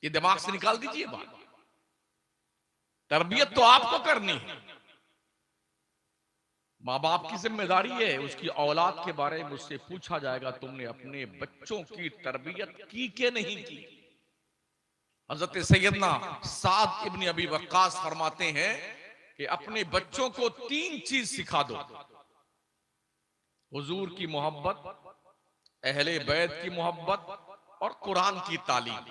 Speaker 1: ये दिमाग से निकाल दीजिए बात। तरबियत तो आपको करनी है। माँ बाप की जिम्मेदारी है, उसकी औलाद के बारे में मुझसे पूछा जाएगा, तुमने अपने बच्चों की तरबियत की के नहीं की? हजरत सैयदना साद इब्न अबी वक्कास फरमाते हैं कि अपने बच्चों को 3 चीज सिखा दो: हुजूर की मोहब्बत, अहले बैत की मोहब्बत और कुरान की तालीम।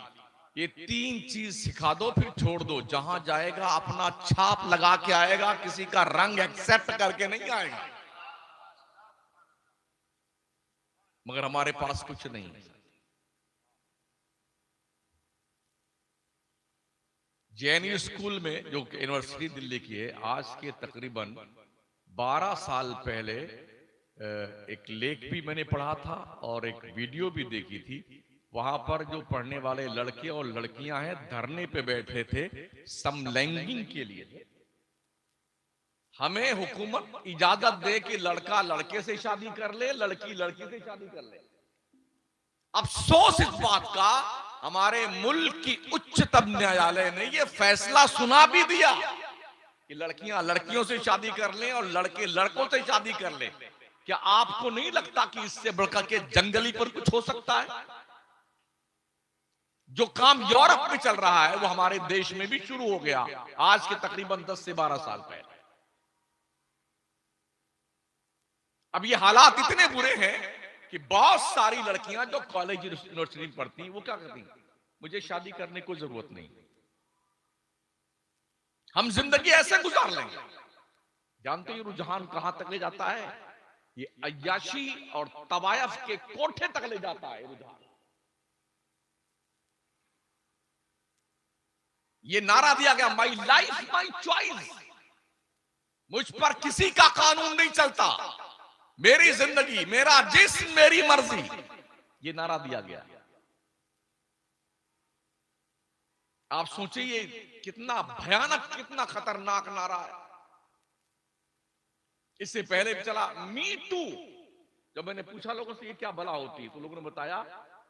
Speaker 1: ये 3 चीज सिखा दो, फिर छोड़ दो। जहां जाएगा अपना छाप लगा के आएगा, किसी का रंग एक्सेप्ट करके नहीं आएगा। मगर हमारे पास कुछ नहीं है। जेएनयू स्कूल में, जो यूनिवर्सिटी दिल्ली की है, आज के तकरीबन 12 साल पहले एक लेख भी मैंने पढ़ा था और एक वीडियो भी देखी थी। वहां पर जो पढ़ने वाले लड़के और लड़कियां हैं, धरने पे बैठे थे समलैंगिक के लिए। हमें हुकूमत इजाजत दे कि लड़का लड़के से शादी कर ले, लड़की लड़की से शादी कर ले। अफसोस इस बात का, हमारे मुल्क की उच्चतम न्यायालय ने यह फैसला सुना भी दिया कि लड़कियां लड़कियों से शादी कर लें और लड़के लड़कों से शादी कर लें। क्या आपको नहीं लगता कि इससे बढ़कर के जंगली पर कुछ हो सकता है? जो काम यूरोप में चल रहा है वो हमारे देश में भी शुरू हो गया आज के तकरीबन 10 से 12 साल पहले। अब ये हालात इतने बुरे हैं कि बहुत सारी लड़कियां जो कॉलेज यूनिवर्सिटी में पढ़ती, वो क्या करती, मुझे शादी करने को जरूरत नहीं, हम जिंदगी ऐसे गुजार लेंगे। जानते हैं रुझान कहां तक ले जाता है? ये अय्याशी और तवायफ के कोठे तक ले जाता है रुझान। ये नारा दिया गया, माई लाइफ माई चॉइस, मुझ पर किसी का कानून नहीं चलता, मेरी जिंदगी मेरा जिस्म मेरी मर्जी, ये नारा दिया गया। आप सोचिए कितना भयानक, कितना खतरनाक नारा है। इससे पहले भी चला मी टू। जब मैंने पूछा लोगों से ये क्या भला होती है, तो लोगों ने बताया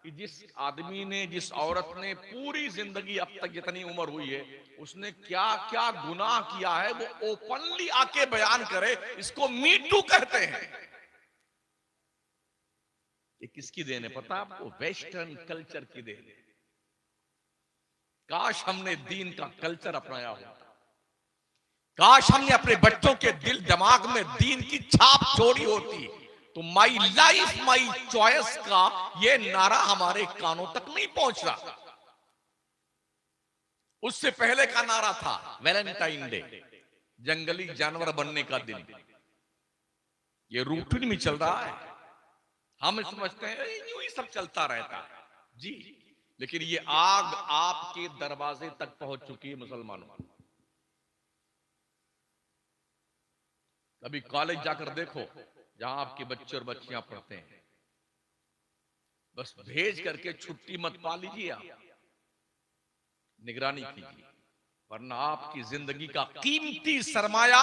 Speaker 1: कि जिस आदमी ने, जिस औरत ने पूरी जिंदगी अब तक जितनी उम्र हुई है, उसने क्या क्या गुनाह किया है वो ओपनली आके बयान करे, इसको मी टू कहते हैं। ये किसकी देन है पता है आपको? वेस्टर्न कल्चर की देन है। काश हमने दीन का कल्चर अपनाया होता, काश हमने अपने बच्चों के दिल दिमाग में दीन की छाप छोड़ी होती, तो माई लाइफ माई चॉइस का ये नारा हमारे कानों तक नहीं पहुंच रहा। उससे पहले का नारा था वैलेंटाइन डे, जंगली जानवर बनने का दिन। ये रूटीन में चल रहा है, हम समझते हैं यूं ही सब चलता रहता है जी, लेकिन ये आग आपके दरवाजे तक पहुंच चुकी है मुसलमानों। कभी कॉलेज जाकर देखो, जहां आपके बच्चे और बच्चियां पढ़ते हैं, बस भेज करके छुट्टी मत पा लीजिए, आप निगरानी कीजिए, वरना आपकी जिंदगी का कीमती सरमाया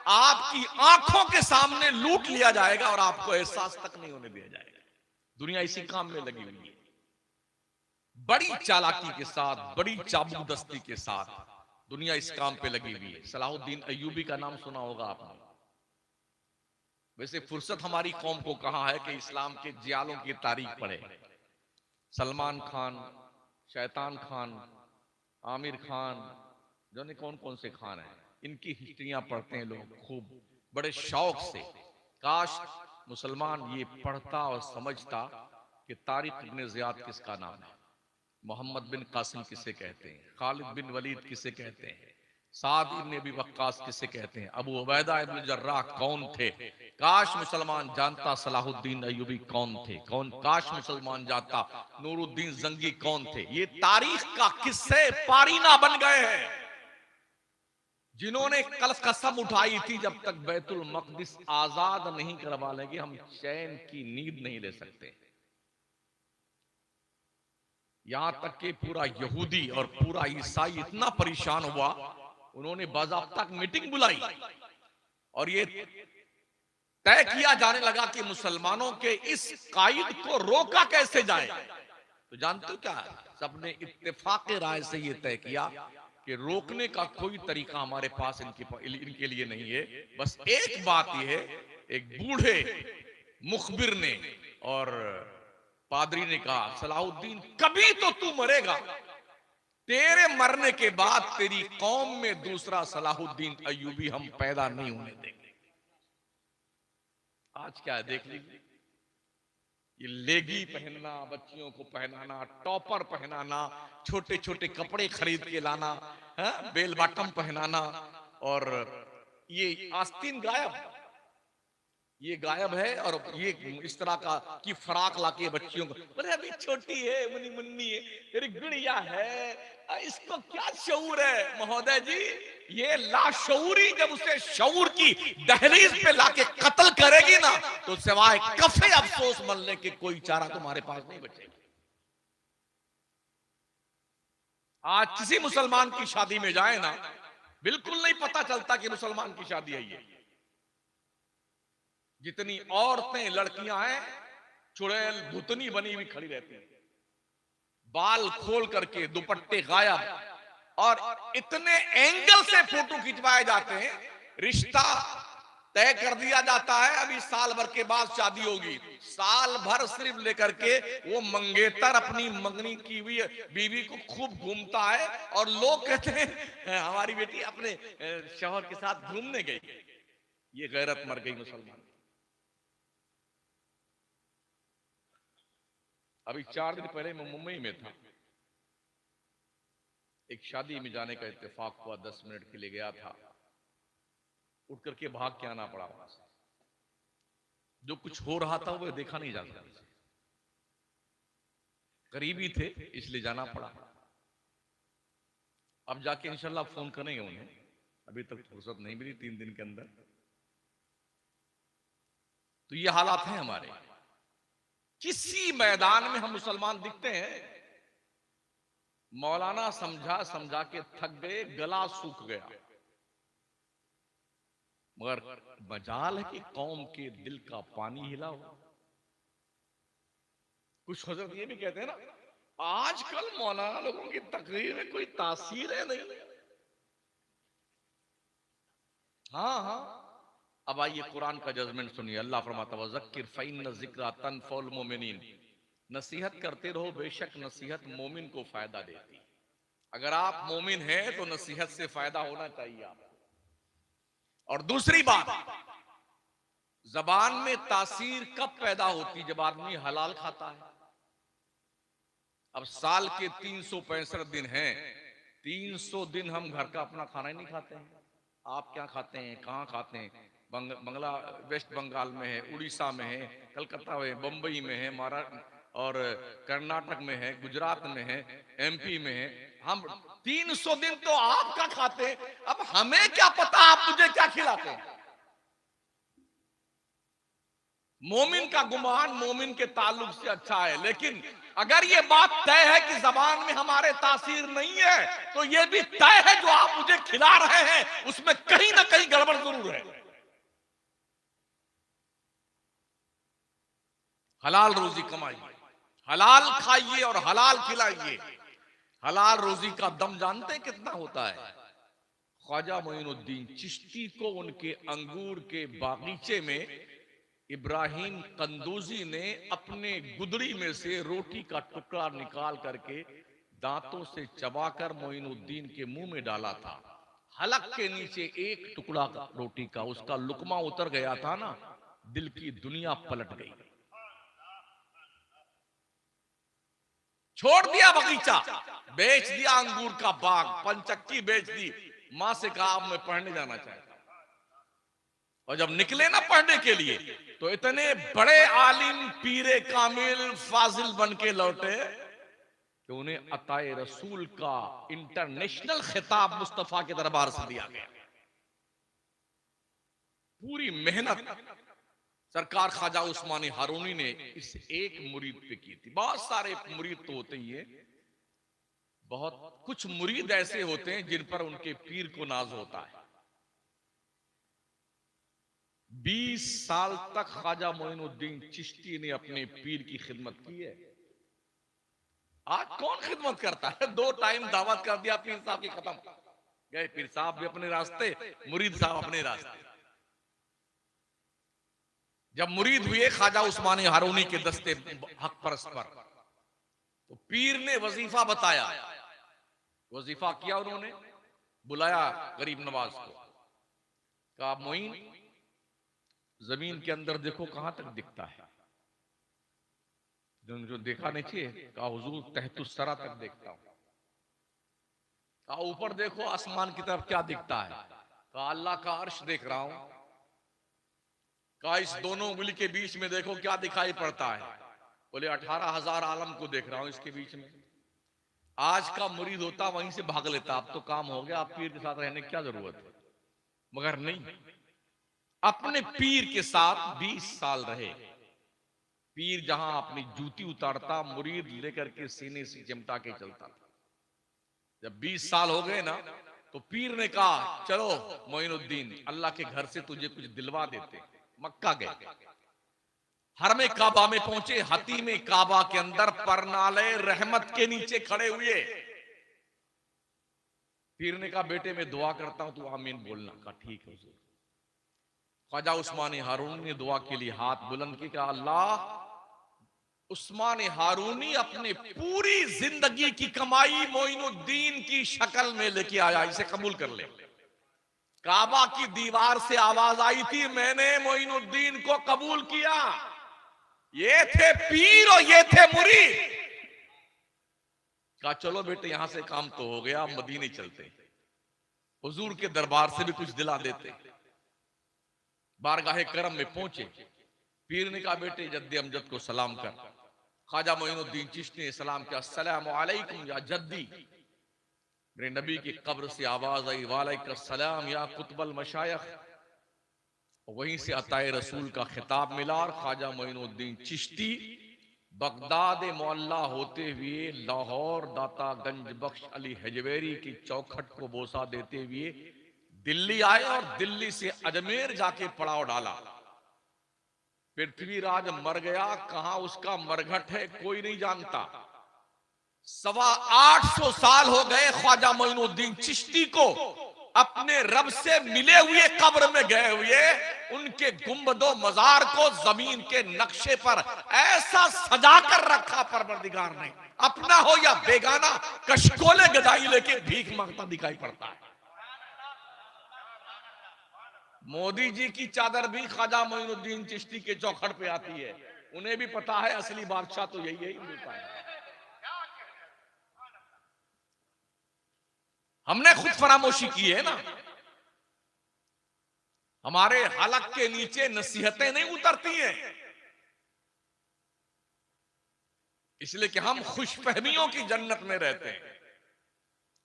Speaker 1: आपकी आंखों के सामने लूट लिया जाएगा और आपको एहसास तक नहीं होने दिया जाएगा। दुनिया इसी काम में लगी हुई है, बड़ी चालाकी के साथ, बड़ी चाबुकदस्ती के साथ दुनिया इस काम पे लगी हुई है। सलाहुद्दीन अय्यूबी का नाम सुना होगा आपने। वैसे फुर्सत हमारी कौम को कहां है कि इस्लाम के जियालों की तारीख पढ़े। सलमान खान, शैतान खान, आमिर खान, जाने कौन कौन से खान हैं, इनकी हिस्ट्रियां पढ़ते हैं लोग खूब बड़े शौक से। काश मुसलमान ये पढ़ता और समझता कि तारिक इब्न ज़ियाद किसका नाम है, मोहम्मद बिन कासिम किसे कहते हैं, खालिद बिन वलीद किसे कहते हैं, साद इब्न अबी वक्कास किसे कहते हैं, अबू उबैदा इब्न जर्राह कौन थे। काश मुसलमान जानता सलाहुद्दीन अय्यूबी कौन थे, कौन, काश मुसलमान जानता नूरुद्दीन जंगी कौन थे। ये तारीख का किस्से पारीना बन गए हैं, जिन्होंने कल कसम उठाई थी जब तक बैतुल मक़दिस आजाद नहीं करवा लेंगे हम चैन की नींद नहीं ले सकते। यहां तक कि पूरा यहूदी और पूरा ईसाई इतना परेशान हुआ, उन्होंने बाज़ाब्ता मीटिंग बुलाई और ये तय किया जाने लगा कि मुसलमानों के इस कायद को रोका कैसे जाए। तो जानते हो क्या, सबने इत्तेफाक राय से ये तय किया कि रोकने का कोई तरीका हमारे पास इनके लिए नहीं है। बस एक बात यह है, एक बूढ़े मुखबिर ने और पादरी ने कहा, सलाहुद्दीन कभी तो तू मरेगा, तेरे मरने के बाद तेरी कौम में दूसरा सलाहुद्दीन अय्यूबी हम पैदा नहीं होने देंगे। आज क्या है देख लीजिए, ये लेगी पहनना, बच्चियों को पहनाना, टॉपर पहनाना, छोटे छोटे कपड़े खरीद के लाना, बेल बॉटम पहनाना, और ये आस्तीन गायब, ये गायब है। और ये इस तरह का कि फराक लाके बच्चियों को, बोले अभी छोटी है, मुन्नी मुन्नी है, तेरी गुड़िया है, इसको क्या शऊर है। महोदय जी, ये लाशऊरी जब उसे शऊर की दहलीज पे लाके कत्ल करेगी ना, तो सिवाय कफे अफसोस मलने के कोई चारा तुम्हारे पास नहीं बचेगा। आज किसी मुसलमान की शादी में जाए ना, बिल्कुल नहीं पता चलता कि मुसलमान की शादी है ये। जितनी औरतें लड़कियां हैं, चुड़ैल भुतनी बनी हुई खड़ी रहती हैं, बाल खोल करके, दुपट्टे गायब, और इतने एंगल से फोटो खिंचवाए जाते हैं। रिश्ता तय कर दिया जाता है, अभी साल भर के बाद शादी होगी, साल भर सिर्फ लेकर के वो मंगेतर अपनी मंगनी की हुई बीवी को खूब घूमता है, और लोग कहते हैं हमारी बेटी अपने शौहर के साथ घूमने गई। ये गैरत मर गई मुसलमान। अभी 4 दिन पहले मैं मुंबई में था, एक शादी में जाने का इत्तेफाक हुआ, 10 मिनट के लिए गया था, उठ करके भाग के आना पड़ा वहां से। जो कुछ हो रहा था वो देखा नहीं जा सकता। करीबी थे इसलिए जाना पड़ा। अब जाके इंशाल्लाह फोन करेंगे उन्हें, अभी तक फुर्सत नहीं मिली 3 दिन के अंदर। तो ये हालात हैं हमारे। किसी मैदान में हम मुसलमान दिखते हैं, मौलाना समझा समझा के थक गए, गला सूख गया, मगर मजाल है कि कौम के दिल का पानी हिला हो। कुछ हजरत ये भी कहते हैं ना, आजकल मौलाना लोगों की तकरीर में कोई तासीर है नहीं। हाँ हाँ, अब आइए कुरान का जजमेंट सुनिए। अल्लाह फरमाता है वज़क्किर फ़इन्न ज़िक्रा तनफ़उल मोमिनीन, नसीहत करते रहो, बेशक नसीहत मोमिन को फायदा देती। अगर आप मोमिन हैं तो नसीहत से फायदा होना चाहिए आपको। और दूसरी बात, जबान में तासीर कब पैदा होती? जब आदमी हलाल खाता है। अब साल के 365 दिन हैं, 300 दिन हम घर का अपना खाना ही नहीं खाते हैं। आप क्या खाते हैं, कहाँ खाते हैं? बंगला वेस्ट बंगाल में है, उड़ीसा में है, कलकत्ता में, बंबई में है, महाराष्ट्र और कर्नाटक में है, गुजरात में है, एमपी में है। हम 300 दिन तो आपका खाते हैं, अब हमें क्या पता आप मुझे क्या खिलाते हैं। मोमिन का गुमान मोमिन के ताल्लुक से अच्छा है, लेकिन अगर ये बात तय है कि जबान में हमारे तासीर नहीं है, तो ये भी तय है जो आप मुझे खिला रहे हैं उसमें कहीं ना कहीं गड़बड़ जरूर है। हलाल रोजी कमाइए, हलाल खाइए और हलाल खिलाइए। हलाल रोजी का दम जानते कितना होता है? ख्वाजा मोइनुद्दीन चिश्ती को उनके अंगूर के बागीचे में इब्राहिम कंदूजी ने अपने गुदड़ी में से रोटी का टुकड़ा निकाल करके दांतों से चबाकर मोइनुद्दीन के मुंह में डाला था। हलक के नीचे एक टुकड़ा रोटी का उसका लुकमा उतर गया था ना, दिल की दुनिया पलट गई। छोड़ दिया बगीचा, बेच दिया अंगूर का बाग, पंचक्की बेच दी। मां से कहा अब मैं पढ़ने जाना चाहता हूं। और जब निकले ना पढ़ने के लिए, तो इतने बड़े आलिम पीरे कामिल फाजिल बन के लौटे कि उन्हें अताए रसूल का इंटरनेशनल खिताब मुस्तफा के दरबार से दिया गया। पूरी मेहनत सरकार ख्वाजा उस्मानी हारूनी ने इस एक मुरीद पे की थी। बहुत सारे मुरीद तो होते ही है, बहुत कुछ मुरीद ऐसे होते हैं जिन पर उनके पीर को नाज होता है। 20 साल तक ख्वाजा मोइनुद्दीन चिश्ती ने अपने पीर की खिदमत की है। आज कौन खिदमत करता है? 2 टाइम दावत कर दिया, पीर साहब की खत्म, गए पीर साहब भी अपने रास्ते, मुरीद साहब अपने रास्ते। जब मुरीद हुए ख्वाजा उस्मानी हारूनी के दस्ते हक परस्त पर, तो पीर ने वजीफा बताया। वजीफा किया उन्होंने, बुलाया गरीब नवाज को, कहा मोइन जमीन के अंदर देखो कहां तक दिखता है। जो देखा नहीं चाहिए, कहा हुजूर तहतुस्सरा तक देखता हूं। कहा ऊपर देखो आसमान की तरफ क्या दिखता है? कहा अल्लाह का अर्श देख रहा हूं। कहा इस दोनों उंगली के बीच में देखो क्या दिखाई पड़ता है? बोले 18,000 आलम को देख रहा हूं इसके बीच में। आज का मुरीद होता वहीं से भाग लेता, अब तो काम हो गया, आप पीर के साथ रहने की क्या जरूरत है। मगर नहीं, अपने पीर के साथ 20 साल रहे। पीर जहां अपनी जूती उतारता, मुरीद लेकर के सीने से चिमटा के चलता था। जब 20 साल हो गए ना, तो पीर ने कहा चलो मोइनुद्दीन, अल्लाह के घर से तुझे कुछ दिलवा देते। मक्का गए, हरमे काबा में पहुंचे, हतीमे काबा के अंदर परनाले रहमत के नीचे खड़े हुए। पीर ने कहा बेटे मैं दुआ करता हूं, तू आमीन बोलना। कहा ठीक है हुजूर। ख्वाजा उस्मानी हारूनी ने दुआ के लिए हाथ बुलंद किया, कहा अल्लाह उस्मानी हारूनी अपने पूरी जिंदगी की कमाई मोइनुद्दीन की शक्ल में लेके आया, इसे कबूल कर ले। काबा की दीवार से आवाज आई थी, मैंने मोइनुद्दीन को कबूल किया। ये थे पीर और ये थे मुरीद। कहा चलो बेटे यहां से काम तो हो गया, मदीने चलते, हुजूर के दरबार से भी कुछ दिला देते। बारगाहे करम में पहुंचे, पीर ने कहा बेटे जद्दी अमजद को सलाम कर। ख्वाजा मोइनुद्दीन चिश्ती ने सलाम किया, अस्सलामु अलैकुम या जद्दी। मेरे नबी की कब्र से आवाज आई, वालेकुम सलाम या कुतुबल मशाइख। वहीं से अताए रसूल का खिताब मिला और ख्वाजा मोइनुद्दीन चिश्ती बगदाद मोहल्ला होते हुए लाहौर दाता गंज बख्श अली हजवेरी की चौखट को बोसा देते हुए दिल्ली आए और दिल्ली से अजमेर जाके पड़ाव डाला। पृथ्वीराज मर गया, कहां उसका मरघट है कोई नहीं जानता। 825 साल हो गए ख्वाजा मोइनुद्दीन चिश्ती को अपने रब से मिले हुए कब्र में गए हुए। उनके गुंबदो मजार को जमीन के नक्शे पर ऐसा सजा कर रखा परवरदिगार ने, अपना हो या बेगाना, कशकोले गदाई लेके भीख मांगता दिखाई पड़ता है। मोदी जी की चादर भी ख्वाजा मोइनुद्दीन चिश्ती के चौखट पे आती है। उन्हें भी पता है असली बादशाह तो यही है। हमने खुद फरामोशी की है ना। हमारे हलक के नीचे नसीहतें नहीं उतरती हैं, इसलिए कि हम खुशफहमियों की जन्नत में रहते हैं।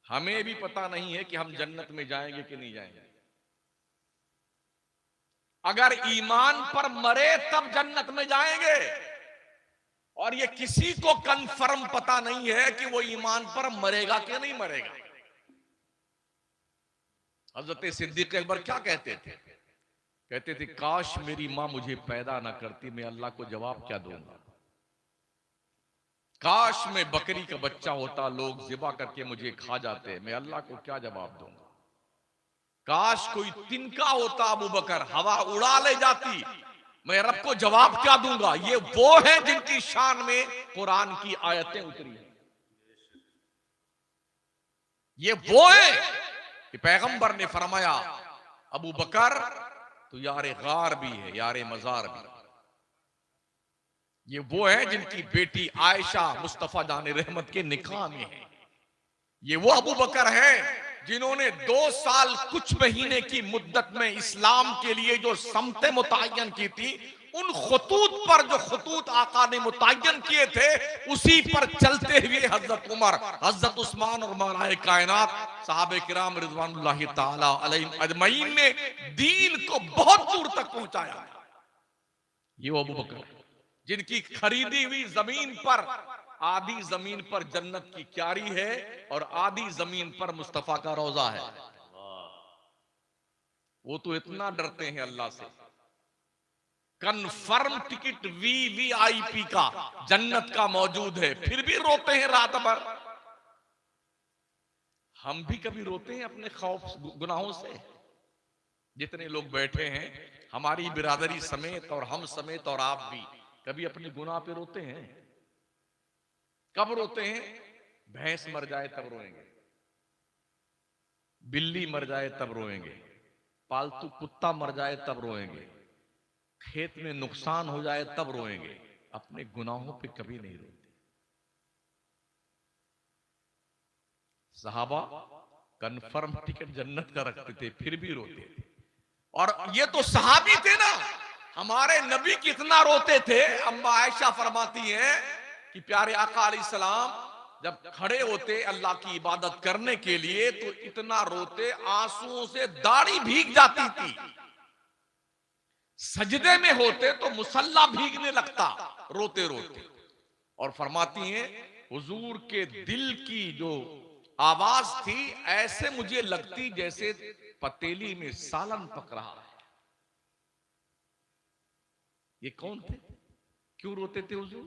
Speaker 1: हमें भी पता नहीं है कि हम जन्नत में जाएंगे कि नहीं जाएंगे। अगर ईमान पर मरे तब जन्नत में जाएंगे, और ये किसी को कंफर्म पता नहीं है कि वो ईमान पर मरेगा कि नहीं मरेगा। हजरत सिद्दीक अकबर क्या कहते थे? कहते थे काश मेरी मां मुझे पैदा ना करती, मैं अल्लाह को जवाब क्या दूंगा। काश मैं बकरी का बच्चा होता, लोग ज़िबा करके मुझे खा जाते, मैं अल्लाह को क्या जवाब दूंगा। काश कोई तिनका होता अबू बकर, हवा उड़ा ले जाती, मैं रब को जवाब क्या दूंगा। ये वो हैं जिनकी शान में कुरान की आयतें उतरी हैं। ये वो है कि पैगंबर ने फरमाया अबू बकर तो यारे गार भी है, यारे मजार भी। ये वो है जिनकी बेटी आयशा मुस्तफा जाने रहमत के निकाह में है। ये वो अबू बकर है जिन्होंने 2 साल कुछ महीने की मुद्दत में इस्लाम के लिए जो समतें मुतय्यन की थी, उन खतूत पर जो खतूत आका ने मुतय्यन किए थे, उसी पर चलते हुए हजरत उमर, हजरत उस्मान और मौलाए कायनात साहबे किराम रिज़वानुल्लाहि ताला अलैहिम अजमईन ने दीन को बहुत दूर तक पहुंचाया। ये वो अबू बकर जिनकी खरीदी हुई जमीन पर, आधी जमीन पर जन्नत की क्यारी है और आधी जमीन पर मुस्तफा का रोजा है। वो तो इतना डरते हैं अल्लाह से, कन्फर्म टिकट VVIP का जन्नत का मौजूद है, फिर भी रोते हैं रात भर। हम भी कभी रोते हैं अपने खौफ गुनाहों से। जितने लोग बैठे हैं हमारी बिरादरी समेत और हम समेत और आप भी कभी अपने गुनाह पे रोते हैं? कब रोते हैं? भैंस मर जाए तब रोएंगे, बिल्ली मर जाए तब रोएंगे, पालतू कुत्ता मर जाए तब रोएंगे, खेत में नुकसान हो जाए तब रोएंगे। अपने गुनाहों पे कभी नहीं रोते। सहाबा कन्फर्म टिकट जन्नत का रखते थे, फिर भी रोते थे। और ये तो सहाबी थे ना, हमारे नबी कितना रोते थे। अम्मा आयशा फरमाती हैं कि प्यारे आका अलैहिस्सलाम जब खड़े होते अल्लाह की इबादत करने के लिए तो इतना रोते, आंसुओं से दाढ़ी भीग जाती थी। सजदे में होते तो मुसल्ला भीगने लगता रोते रोते। और फरमाती हैं हुजूर के दिल की जो आवाज थी ऐसे मुझे लगती जैसे पतीली में सालन पक रहा है। ये कौन थे? क्यों रोते थे हुजूर?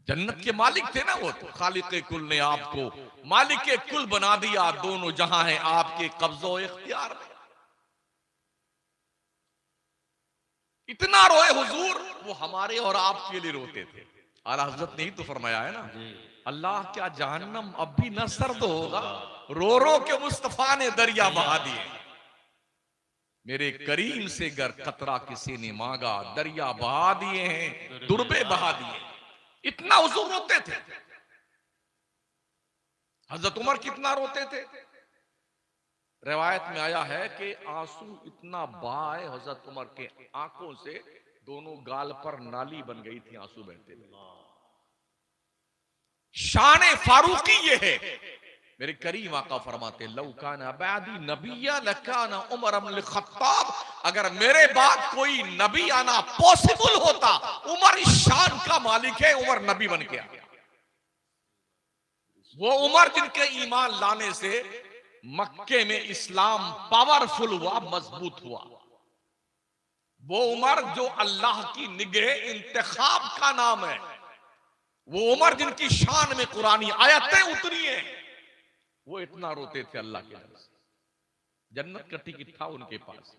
Speaker 1: जन्नत के मालिक थे ना वो तो। खालिक कुल ने आपको मालिक कुल बना दिया, दोनों जहां हैं आपके कब्जो इख्तियार में। इतना रोए हुजूर, वो हमारे और आपके लिए रोते थे। आला हजरत ने ही तो फरमाया है ना, अल्लाह क्या जहन्नम अब भी न सर्द होगा, रो रो के मुस्तफा ने दरिया बहा दिए। मेरे करीम से गर कतरा किसी ने मांगा, दरिया बहा दिए हैं, दुर्बे बहा दिए। इतना हुजूर रोते थे। हजरत उमर कितना रोते थे। रिवायत में आया है कि आंसू इतना बहाए हजरत उमर के आंखों से दोनों गाल पर नाली बन गई थी, आंसू बहते थे। शान फारूकी ये है। मेरे करीम आका फरमाते लौकान अबादी नबिया लकान उमर अब्नुल खत्ताब, अगर मेरे बाद कोई नबी आना पॉसिबल होता, उमर इस शान का मालिक है, उमर नबी बन गया। वो उमर जिनके ईमान लाने से मक्के में इस्लाम पावरफुल हुआ, मजबूत हुआ। वो उमर जो अल्लाह की निगह इंतखाब का नाम है। वो उमर जिनकी शान में कुरानी आयतें उतरी हैं। वो इतना रोते थे अल्लाह के डर से, जन्नत का टिकट था उनके पास।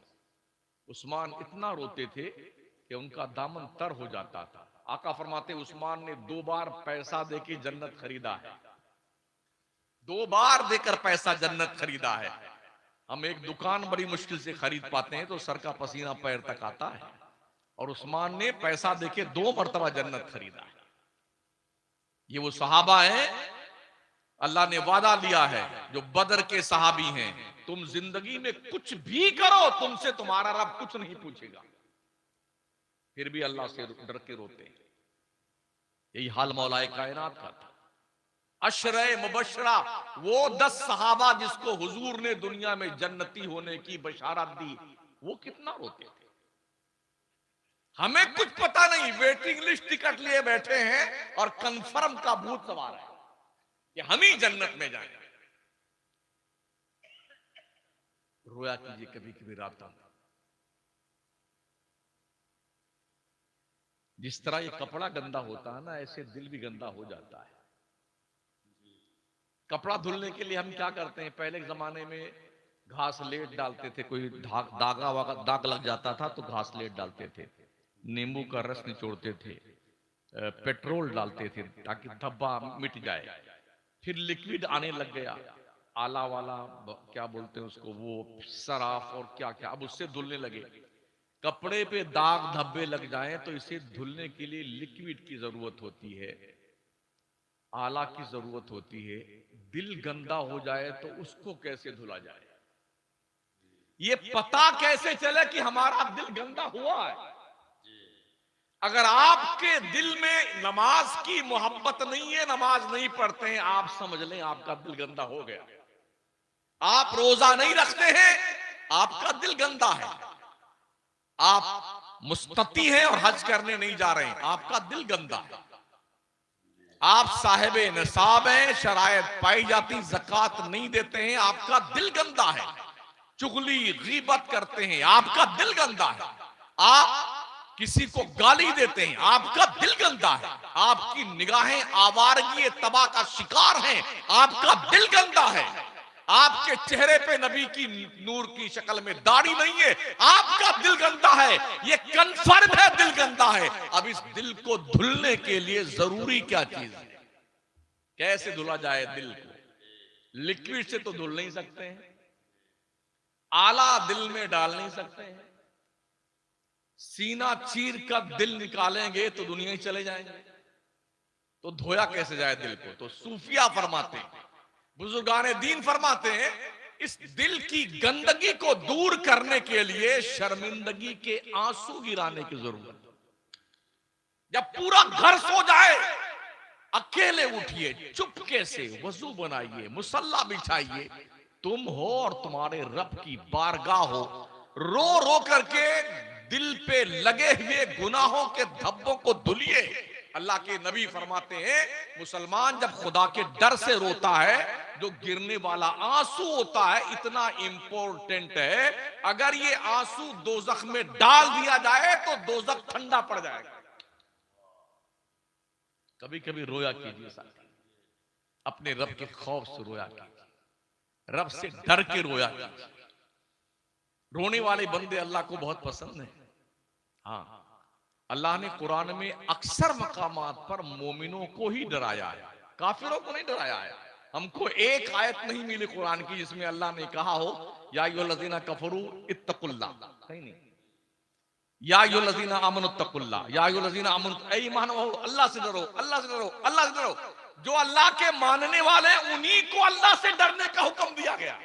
Speaker 1: उस्मान इतना रोते थे कि उनका दामन तर हो जाता था। आका फरमाते उस्मान ने 2 बार पैसा देके जन्नत खरीदा है, 2 बार देकर पैसा जन्नत खरीदा है। हम एक दुकान बड़ी मुश्किल से खरीद पाते हैं तो सर का पसीना पैर तक आता है, और उस्मान ने पैसा देके 2 मरतबा जन्नत खरीदा है। ये वो सहाबा हैं, अल्लाह ने वादा लिया है जो बदर के सहाबी हैं, तुम जिंदगी में कुछ भी करो, तुमसे तुम्हारा रब कुछ नहीं पूछेगा, फिर भी अल्लाह से डर के रोते हैं। यही हाल मौलाए कायनात का था। अशरे मुबशरा, वो 10 सहाबा जिसको हुजूर ने दुनिया में जन्नती होने की बशारत दी, वो कितना रोते थे। हमें कुछ पता नहीं, वेटिंग लिस्ट टिकट लिए बैठे हैं और कंफर्म का भूत सवार है कि हम ही जन्नत में जाएंगे। रोया कीजिए कभी कभी रातों में। जिस तरह ये कपड़ा गंदा होता है ना, ऐसे दिल भी गंदा हो जाता है। कपड़ा धुलने के लिए हम क्या करते हैं, पहले के जमाने में घास लेट डालते थे, कोई दाग लग जाता था तो घास लेट डालते थे, नींबू का रस निचोड़ते थे, पेट्रोल डालते थे ताकि धब्बा मिट जाए। फिर लिक्विड आने लग गया, आला वाला क्या बोलते हैं उसको, वो सराफ और क्या क्या, अब उससे धुलने लगे। कपड़े पे दाग धब्बे लग जाएं तो इसे धुलने के लिए लिक्विड की जरूरत होती है, आला की जरूरत होती है। दिल गंदा हो जाए तो उसको कैसे धुला जाए, ये पता कैसे चले कि हमारा दिल गंदा हुआ है। अगर आपके दिल में नमाज की मोहब्बत नहीं है, नमाज नहीं पढ़ते हैं, आप समझ लें आपका दिल गंदा हो गया। आप रोजा नहीं रखते हैं, आपका दिल गंदा है। आप मुस्तती हैं और हज करने नहीं जा रहे हैं, आपका दिल गंदा है। आप साहिबे निसाब हैं, शरायत पाई जाती, ज़कात नहीं देते हैं, आपका दिल गंदा है। चुगली गीबत करते हैं, आपका दिल गंदा है। आप किसी को गाली देते हैं, आपका दिल गंदा है। आपकी निगाहें आवारगी तबाह का शिकार हैं, आपका दिल गंदा है। आपके चेहरे पे नबी की नूर की शक्ल में दाढ़ी नहीं है, आपका दिल गंदा है। ये कन्फर्म है दिल गंदा है। अब इस दिल को धुलने के लिए जरूरी क्या चीज है, कैसे धुला जाए दिल को? लिक्विड से तो धुल नहीं सकते हैं, आला दिल में डाल नहीं सकते हैं, सीना चीर कर दिल निकालेंगे तो दुनिया ही चले जाएंगे, तो धोया कैसे जाए दिल को? तो सूफिया फरमाते हैं, बुजुर्गाने दीन फरमाते हैं, इस दिल की गंदगी को दूर करने के लिए शर्मिंदगी के आंसू गिराने की जरूरत है। जब पूरा घर सो जाए, अकेले उठिए, चुपके से वजू बनाइए, मुसल्ला बिछाइए, तुम हो और तुम्हारे रब की बारगाह हो, रो रो करके दिल पे लगे हुए गुनाहों के धब्बों को धुलिए। अल्लाह के नबी फरमाते हैं, मुसलमान जब खुदा के डर से रोता है, जो गिरने वाला आंसू होता है इतना इंपॉर्टेंट है, अगर ये आंसू दोजख में डाल दिया जाए तो दोजख ठंडा पड़ जाएगा। कभी कभी रोया कीजिए साथी, अपने रब के खौफ से रोया कीजिए, रब से डर के रोया कीजिए। रोने वाले बंदे अल्लाह को बहुत पसंद है। हाँ, अल्लाह ने कुरान में अक्सर मकामात पर मोमिनों को ही डराया है, काफिरों को नहीं डराया है। हमको एक आयत नहीं मिली कुरान की जिसमें अल्लाह ने कहा हो या अय्युहल्लज़ीना कफरू इत्तकुल्लाह, कहीं नहीं। या अय्युहल्लज़ीना आमनु इत्तकुल्लाह, या अय्युहल्लज़ीना आमनु, ऐ ईमान वालों अल्लाह से डरो, अल्लाह से डरो, अल्लाह से डरो। जो अल्लाह के मानने वाले उन्हीं को अल्लाह से डरने का हुक्म दिया गया।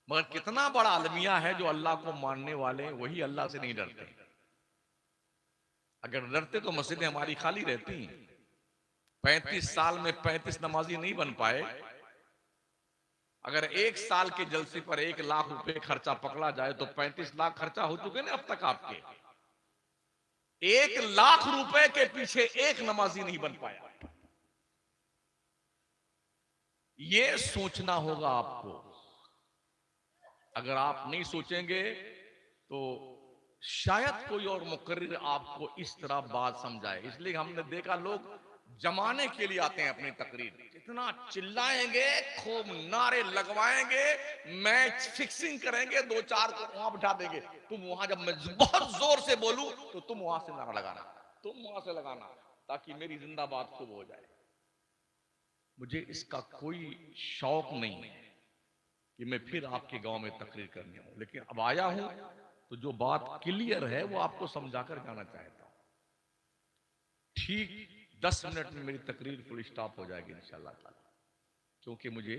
Speaker 1: मगर कितना बड़ा अलमिया है जो अल्लाह को मानने वाले हैं, वही अल्लाह से नहीं डरते। अगर डरते तो मस्जिदें हमारी खाली रहती। 35 साल में 35 नमाजी नहीं बन पाए। अगर एक साल के जलसे पर 1 लाख रुपए खर्चा पकड़ा जाए तो 35 लाख खर्चा हो चुके ना अब तक आपके। 1 लाख रुपए के पीछे एक नमाजी नहीं बन पाया। ये सोचना होगा आपको। अगर आप नहीं सोचेंगे तो शायद कोई और मुकर्रिर आपको इस तरह बात समझाए। इसलिए हमने देखा लोग जमाने के लिए आते हैं अपनी तकरीर, इतना चिल्लाएंगे, खूब नारे लगवाएंगे, मैच फिक्सिंग करेंगे, 2-4 को वहां बिठा देंगे। तुम वहां, जब मैं बहुत जोर से बोलूं तो तुम वहां से नारा लगाना, तुम वहां से लगाना, ताकि मेरी जिंदाबाद खूब हो जाए। मुझे इसका कोई शौक नहीं है कि मैं फिर आपके गांव में तकरीर करने आऊं, लेकिन अब आया हूं तो जो बात क्लियर है वो आपको समझाकर जाना चाहता हूं। ठीक 10 मिनट में मेरी तकरीर फुल स्टॉप हो जाएगी इंशाअल्लाह ताला, क्योंकि मुझे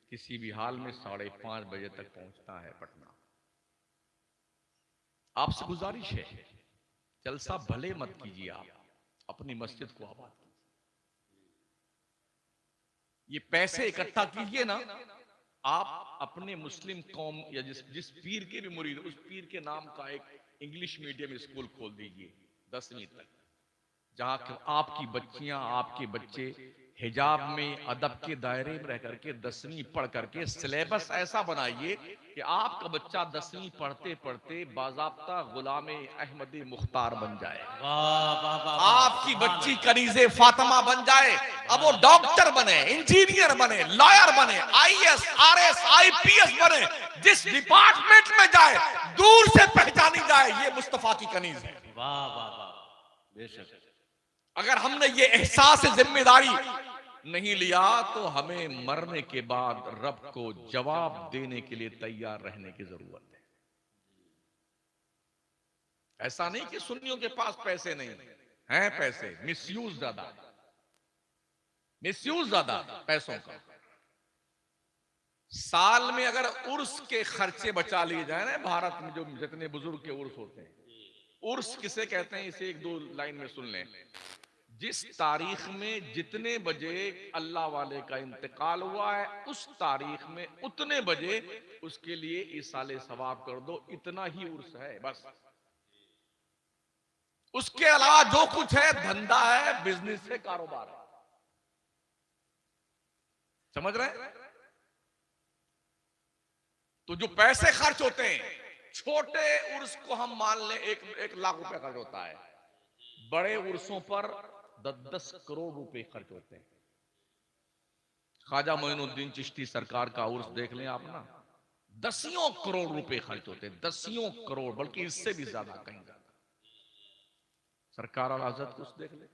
Speaker 1: किसी भी हाल में 5:30 बजे तक पहुंचना है पटना। आपसे गुजारिश है, जलसा भले मत कीजिए, आप अपनी मस्जिद को आबाद कीजिए। ये पैसे इकट्ठा कीजिए ना, आप अपने मुस्लिम कौम या जिस पीर के भी मुरीद, उस पीर के नाम का एक इंग्लिश मीडियम स्कूल खोल दीजिए 10वीं तक, जहां आपकी बच्चियां, आपके बच्चे हिजाब में, अदब के दायरे में रह करके 10वीं पढ़ करके सिलेबस ऐसा बनाइए कि आपका बच्चा 10वीं पढ़ते पढ़ते बाज़ाब्ता गुलामे अहमदी मुख्तार बन जाए। आपकी बच्ची कनीज़े फातिमा बन जाए, अब वो डॉक्टर बने, इंजीनियर बने, लॉयर बने, IAS, RS, IPS बने, जिस डिपार्टमेंट में जाए दूर से पहचानी जाए, ये मुस्तफा की कनीज है। वाह वाह वाह, बेशक। अगर हमने ये एहसास जिम्मेदारी नहीं लिया तो हमें मरने के बाद रब को जवाब देने के लिए तैयार रहने की जरूरत है। ऐसा नहीं कि सुन्नियों के पास पैसे नहीं हैं, पैसे मिसयूज ज्यादा, मिसयूज ज्यादा पैसों का। साल में अगर उर्स के खर्चे बचा लिए जाए ना, भारत में जो जितने बुजुर्ग के उर्स होते हैं, उर्स किसे कहते हैं इसे 1-2 लाइन में सुन लें। जिस तारीख में जितने बजे अल्लाह वाले का इंतकाल हुआ है, उस तारीख में उतने बजे उसके लिए इसाले सवाब कर दो, इतना ही उर्स है बस। उसके अलावा जो कुछ है धंधा है, बिजनेस है, कारोबार है। समझ रहे हैं? तो जो पैसे खर्च होते हैं, छोटे उर्स को हम मान लें 1 लाख रुपए खर्च होता है, बड़े उर्सों पर 10-10 करोड़ रुपए खर्च होते हैं। ख्वाजा मोइनुद्दीन चिश्ती सरकार का उर्स देख लें आप ना, 10 करोड़ रुपए खर्च होते हैं, 10 करोड़, बल्कि इससे भी ज्यादा, कहीं ज्यादा। सरकार और आजाद का उर्स देख लें,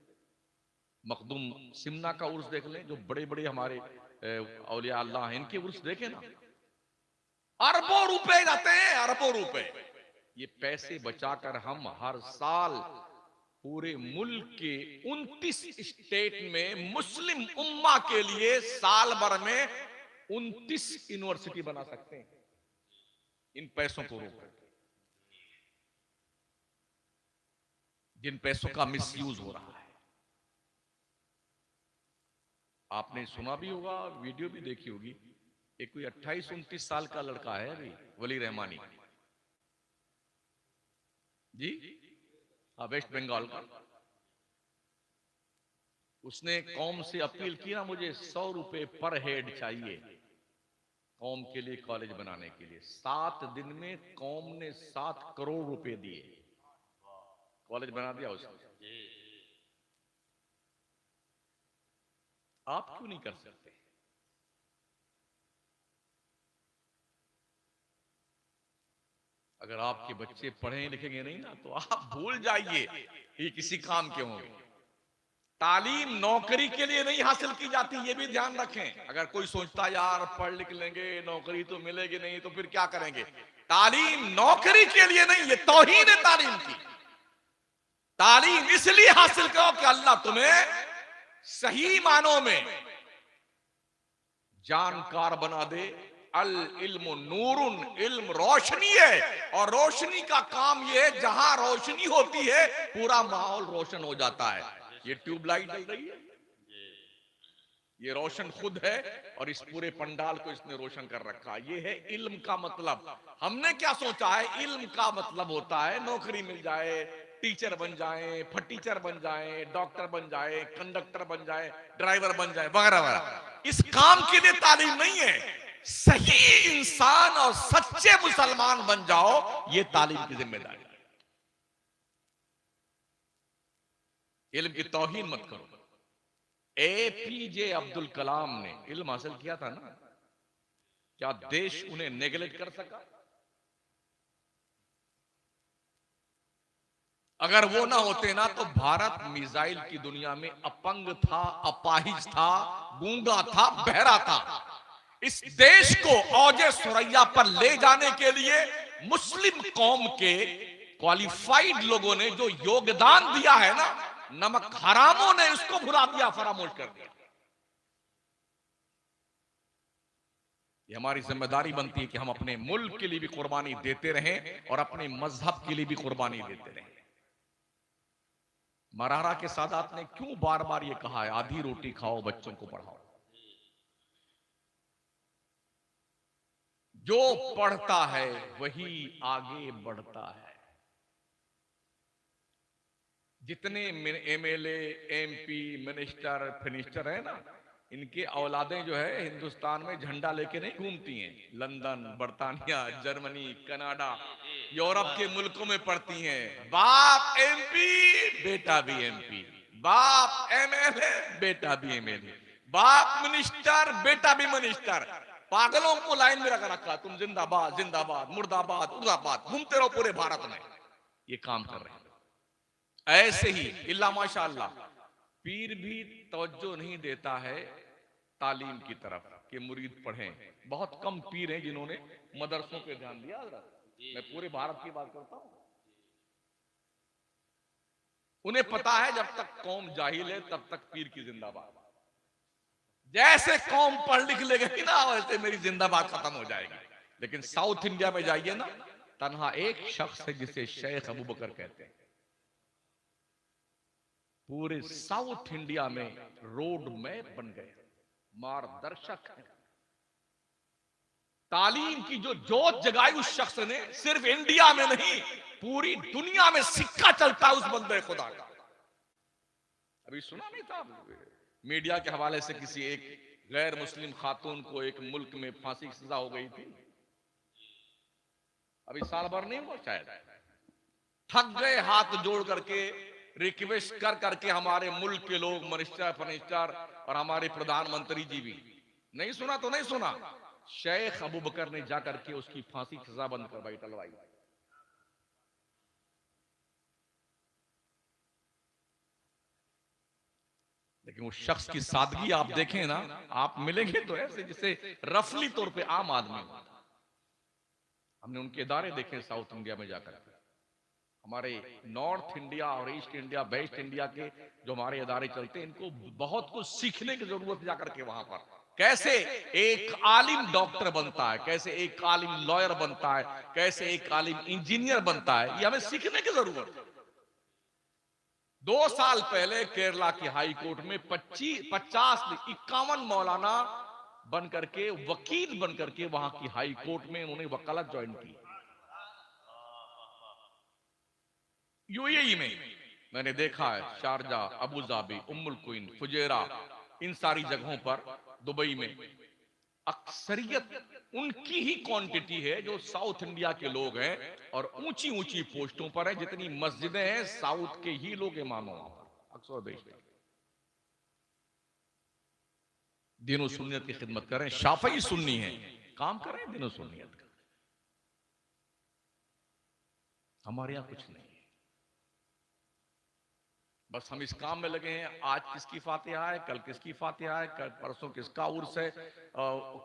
Speaker 1: मखदूम सिमना का उर्स देख लें, जो बड़े बड़े हमारे औलिया अल्लाह हैं, इनके उर्स देखें ना, अरबों रुपए जाते हैं, अरबों रुपए। ये पैसे बचाकर हम हर साल पूरे मुल्क के 29 स्टेट में मुस्लिम उम्मा के लिए साल भर में 29 यूनिवर्सिटी बना सकते हैं, इन पैसों को रोक करके, जिन पैसों का मिसयूज हो रहा है। आपने सुना भी होगा, वीडियो भी देखी होगी, एक कोई 28-29 साल का लड़का है अभी, वली रहमानी जी, वेस्ट बंगाल का। उसने कौम से अपील की ना, मुझे 100 रुपए पर हेड चाहिए कौम के लिए कॉलेज बनाने के लिए। 7 दिन में कौम ने 7 करोड़ रुपए दिए, कॉलेज बना दिया उसने। आप क्यों नहीं कर सकते? अगर आपके बच्चे पढ़े लिखेंगे नहीं ना, तो आप भूल जाइए ये किसी काम के होंगे। तालीम नौकरी के लिए नहीं हासिल की जाती, ये भी ध्यान रखें। अगर कोई सोचता यार पढ़ लिख लेंगे नौकरी तो मिलेगी नहीं, तो फिर क्या करेंगे? तालीम नौकरी के लिए नहीं, ये तौहीन है तालीम की। तालीम इसलिए हासिल करो कि अल्लाह तुम्हें सही मानों में जानकार बना दे, अल इल्म नूरुन, इल्म रोशनी है, और रोशनी का काम ये है जहां रोशनी होती है पूरा माहौल रोशन हो जाता है। ये ट्यूबलाइट जल रही है, ये रोशन खुद है, और इस पूरे पंडाल को इसने रोशन कर रखा। ये है इल्म का मतलब। हमने क्या सोचा है, इल्म का मतलब होता है नौकरी मिल जाए, टीचर बन जाए, फटीचर बन जाए, डॉक्टर बन जाए, कंडक्टर बन जाए, ड्राइवर बन जाए, वगैरह वगैरह। इस काम के लिए तालीम नहीं है। सही इंसान और सच्चे मुसलमान बन जाओ, ये तालीम की जिम्मेदारी है। इल्म की तौहीन मत करो। APJ अब्दुल कलाम ने इल्म हासिल किया था ना, क्या देश उन्हें नेगलेक्ट कर सका? अगर वो ना होते ना तो भारत मिसाइल की दुनिया में अपंग था, अपाहिज था, गूंगा था, बहरा था। इस देश को औजे सुरैया पर ले जाने के लिए मुस्लिम कौम के क्वालिफाइड लोगों ने जो योगदान दिया है ना, नमक हरामों ने इसको भुला दिया, फरामोश कर दिया। ये हमारी जिम्मेदारी बनती है कि हम अपने मुल्क के लिए भी कुर्बानी देते रहें और अपने मजहब के लिए भी कुर्बानी देते रहें। मरारा के सादात ने क्यों बार बार ये कहा है, आधी रोटी खाओ, बच्चों को पढ़ाओ। जो पढ़ता है वही आगे बढ़ता है। जितने MLA, MP, मिनिस्टर, फिनिस्टर है ना, इनके औलादें जो है हिंदुस्तान में झंडा लेके नहीं घूमती हैं। लंदन, बर्तानिया, जर्मनी, कनाडा, यूरोप के मुल्कों में पढ़ती हैं। बाप MP, बेटा भी MP, बाप MLA, बेटा भी MLA, बाप मिनिस्टर, बेटा भी मिनिस्टर। पागलों को लाइन में लगा रखा, तुम जिंदाबाद जिंदाबाद, मुर्दाबाद मुर्दाबाद, घूमते रहो पूरे भारत में। ये काम कर रहे हैं। ऐसे ही इल्ला माशाअल्लाह पीर भी तवज्जो नहीं देता है तालीम की तरफ कि मुरीद पढ़ें। बहुत कम पीर हैं जिन्होंने मदरसों पे ध्यान दिया। मैं पूरे भारत की बात करता हूं। उन्हें पता है जब तक कौम जाहिल है तब तक पीर की जिंदाबाद। जैसे कौम पढ़ लिख लेगी ना, वैसे मेरी जिंदाबाद खत्म हो जाएगी। लेकिन साउथ इंडिया में जाइए ना, तन्हा एक शख्स है जिसे शेख अबू बकर कहते हैं। पूरे साउथ इंडिया में रोड मैप बन गए, मार्गदर्शक है। तालीम की जो जोत जगाई उस शख्स ने, सिर्फ इंडिया में नहीं पूरी दुनिया में सिक्का चलता है उस बंदे खुदा का। अभी सुना नहीं था मीडिया के हवाले से किसी एक गैर मुस्लिम खातून को एक मुल्क में फांसी की सजा हो गई थी। अभी साल भर नहीं हुआ शायद। थक गए हाथ जोड़ करके, रिक्वेस्ट कर करके हमारे मुल्क के लोग, मिनिस्टर, फनिस्टर और हमारे प्रधानमंत्री जी भी। नहीं सुना तो नहीं सुना, शेख अबू बकर ने जाकर के उसकी फांसी की सजा बंद करवाई, टलवाई। लेकिन उस शख्स की सादगी आप देखें ना, आप मिलेंगे तो ऐसे जिसे रफली तौर पे आम आदमी। हमने उनके इदारे देखे साउथ इंडिया में जाकर। हमारे नॉर्थ इंडिया और ईस्ट इंडिया, वेस्ट इंडिया के जो हमारे इदारे चलते हैं, इनको बहुत कुछ सीखने की जरूरत जाकर के वहां पर। कैसे एक आलिम डॉक्टर बनता है, कैसे एक आलिम लॉयर बनता है, कैसे एक आलिम इंजीनियर बनता है, ये हमें सीखने की जरूरत है। 2 साल पहले केरला की हाई कोर्ट में 51 मौलाना बन करके, वकील बन करके वहां की हाई कोर्ट में उन्होंने वकालत ज्वाइन की। UAE में मैंने देखा है, Sharjah, Abu Dhabi, Ummul Quwain, Fujairah, इन सारी जगहों पर, दुबई में अक्सरियत उनकी ही क्वांटिटी है जो साउथ इंडिया के लोग हैं और ऊंची ऊंची पोस्टों पर है। जितनी मस्जिदें हैं साउथ के ही लोग इमाम वहां पर अक्सर भेजते हैं। दिनो सुन्नियत की खिदमत करें, शाफई सुन्नी है, काम करें दिनो सुन्नियत का। हमारे यहां कुछ नहीं है, बस हम इस काम में लगे हैं। आज किसकी फातिहा है, कल किसकी फातिहा है, कल परसों किसका उर्स है,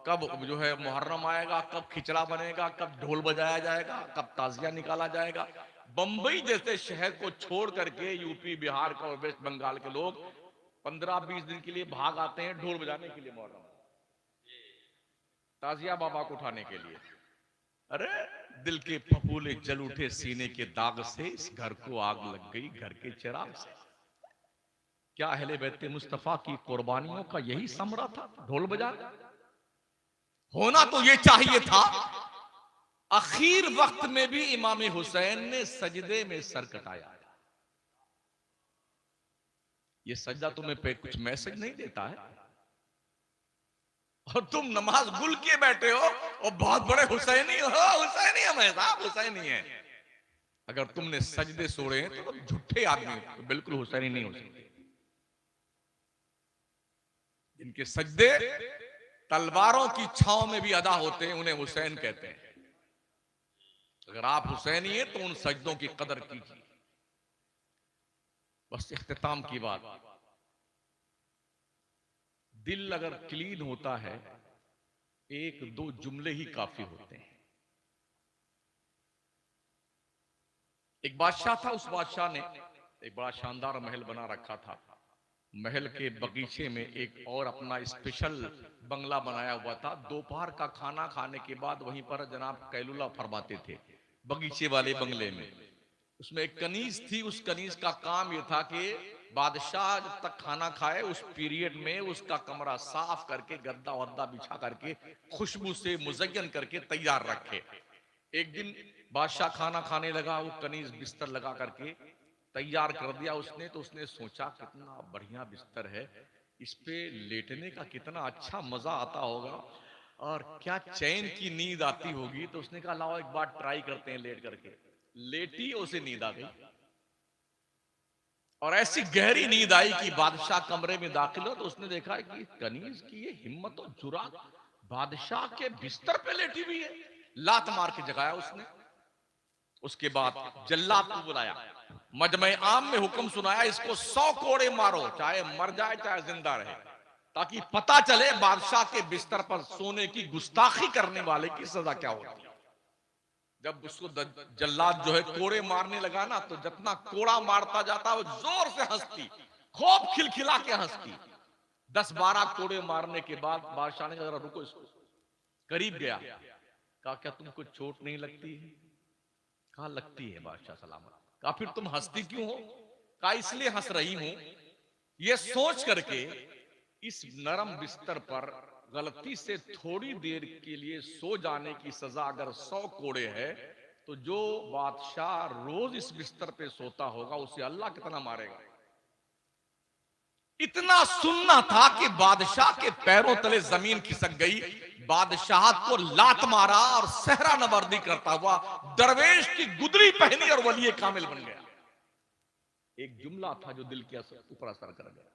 Speaker 1: कब जो है मुहर्रम आएगा, कब खिचड़ा बनेगा, कब ढोल बजाया जाएगा, कब ताजिया निकाला जाएगा। बंबई जैसे शहर को छोड़ करके यूपी, बिहार का और वेस्ट बंगाल के लोग 15-20 दिन के लिए भाग आते हैं ढोल बजाने के लिए मुहर्रम। ताजिया बाबा को उठाने के लिए। अरे दिल के फफूले जल उठे सीने के दाग से, इस घर को आग लग गई घर के चिराग से। क्या अहले बैते मुस्तफा की कुर्बानियों का यही समरा था? ढोल बजा होना तो ये चाहिए था, आखिर वक्त में भी इमाम हुसैन ने सजदे में सर कटाया। ये सजदा तुम्हें पे कुछ मैसेज नहीं देता है? और तुम नमाज भूल के बैठे हो और बहुत बड़े हुसैनी हो, हुसैनी है मैं साहब, हुसैनी है। अगर तुमने सजदे सोड़े हैं तो झूठे आदमी हो, तो बिल्कुल हुसैनी नहीं हो सकते। जिनके सजदे तलवारों की छांव में भी अदा होते हैं उन्हें हुसैन कहते हैं। अगर आप हुसैनी हैं तो उन सजदों की कदर कीजिए। बस इख्तिताम की बात, दिल अगर क्लीन होता है एक दो जुमले ही काफी होते हैं। एक बादशाह था, उस बादशाह ने एक बड़ा शानदार महल बना रखा था। महल के बगीचे में एक और अपना स्पेशल बंगला बनाया हुआ था। दोपहर का खाना खाने के बाद वहीं पर जनाब कैलुला फरमाते थे बगीचे वाले बंगले में। उसमें एक कनीज थी, उस कनीज का काम यह था कि बादशाह जब तक खाना खाए उस पीरियड में उसका कमरा साफ करके गद्दा वद्दा बिछा करके खुशबू से मुज़य्यन करके तैयार रखे। एक दिन बादशाह खाना खाने लगा, वो कनीज बिस्तर लगा करके तैयार कर दिया उसने। तो उसने सोचा कितना बढ़िया बिस्तर है, इस पे लेटने का कितना अच्छा मजा आता होगा और क्या चैन की नींद आती होगी। तो उसने कहा लाओ एक बार ट्राई करते हैं लेट करके। लेटी, उसे नींद आ गई और ऐसी गहरी नींद आई कि बादशाह कमरे में दाखिल हो तो उसने देखा कि कनीज की ये हिम्मत और जुरात, बादशाह के बिस्तर पे लेटी हुई है। लात मार के जगाया उसने। उसके बाद जल्लाद को बुलाया, मजमे आम में हुक्म सुनाया, इसको 100 कोड़े मारो, चाहे मर जाए चाहे जिंदा रहे, ताकि पता चले बादशाह के बिस्तर पर सोने की गुस्ताखी करने वाले की सजा क्या होती है। जब उसको जल्लाद जो है कोड़े मारने लगा ना, तो जितना कोड़ा मारता जाता वो जोर से हंसती, खूब खिलखिला के हंसती। 10-12 कोड़े मारने के बाद बादशाह ने कहा जरा रुको, इसको करीब गया, कहा क्या तुमको चोट नहीं लगती है? कहा लगती है बादशाह सलामत। कहा फिर तुम हंसती क्यों हो? कहा इसलिए हंस रही हूं ये सोच करके इस नरम बिस्तर पर गलती से थोड़ी देर के लिए सो जाने की सजा अगर 100 कोड़े है, तो जो बादशाह रोज इस बिस्तर पे सोता होगा उसे अल्लाह कितना मारेगा। इतना सुनना था कि बादशाह के पैरों तले जमीन खिसक गई। बादशाह को लात मारा और सहरा नवर्दी करता हुआ दरवेश की गुदरी पहनी और वली कामिल बन गया। एक जुमला था जो दिल के ऊपर असर कर गया।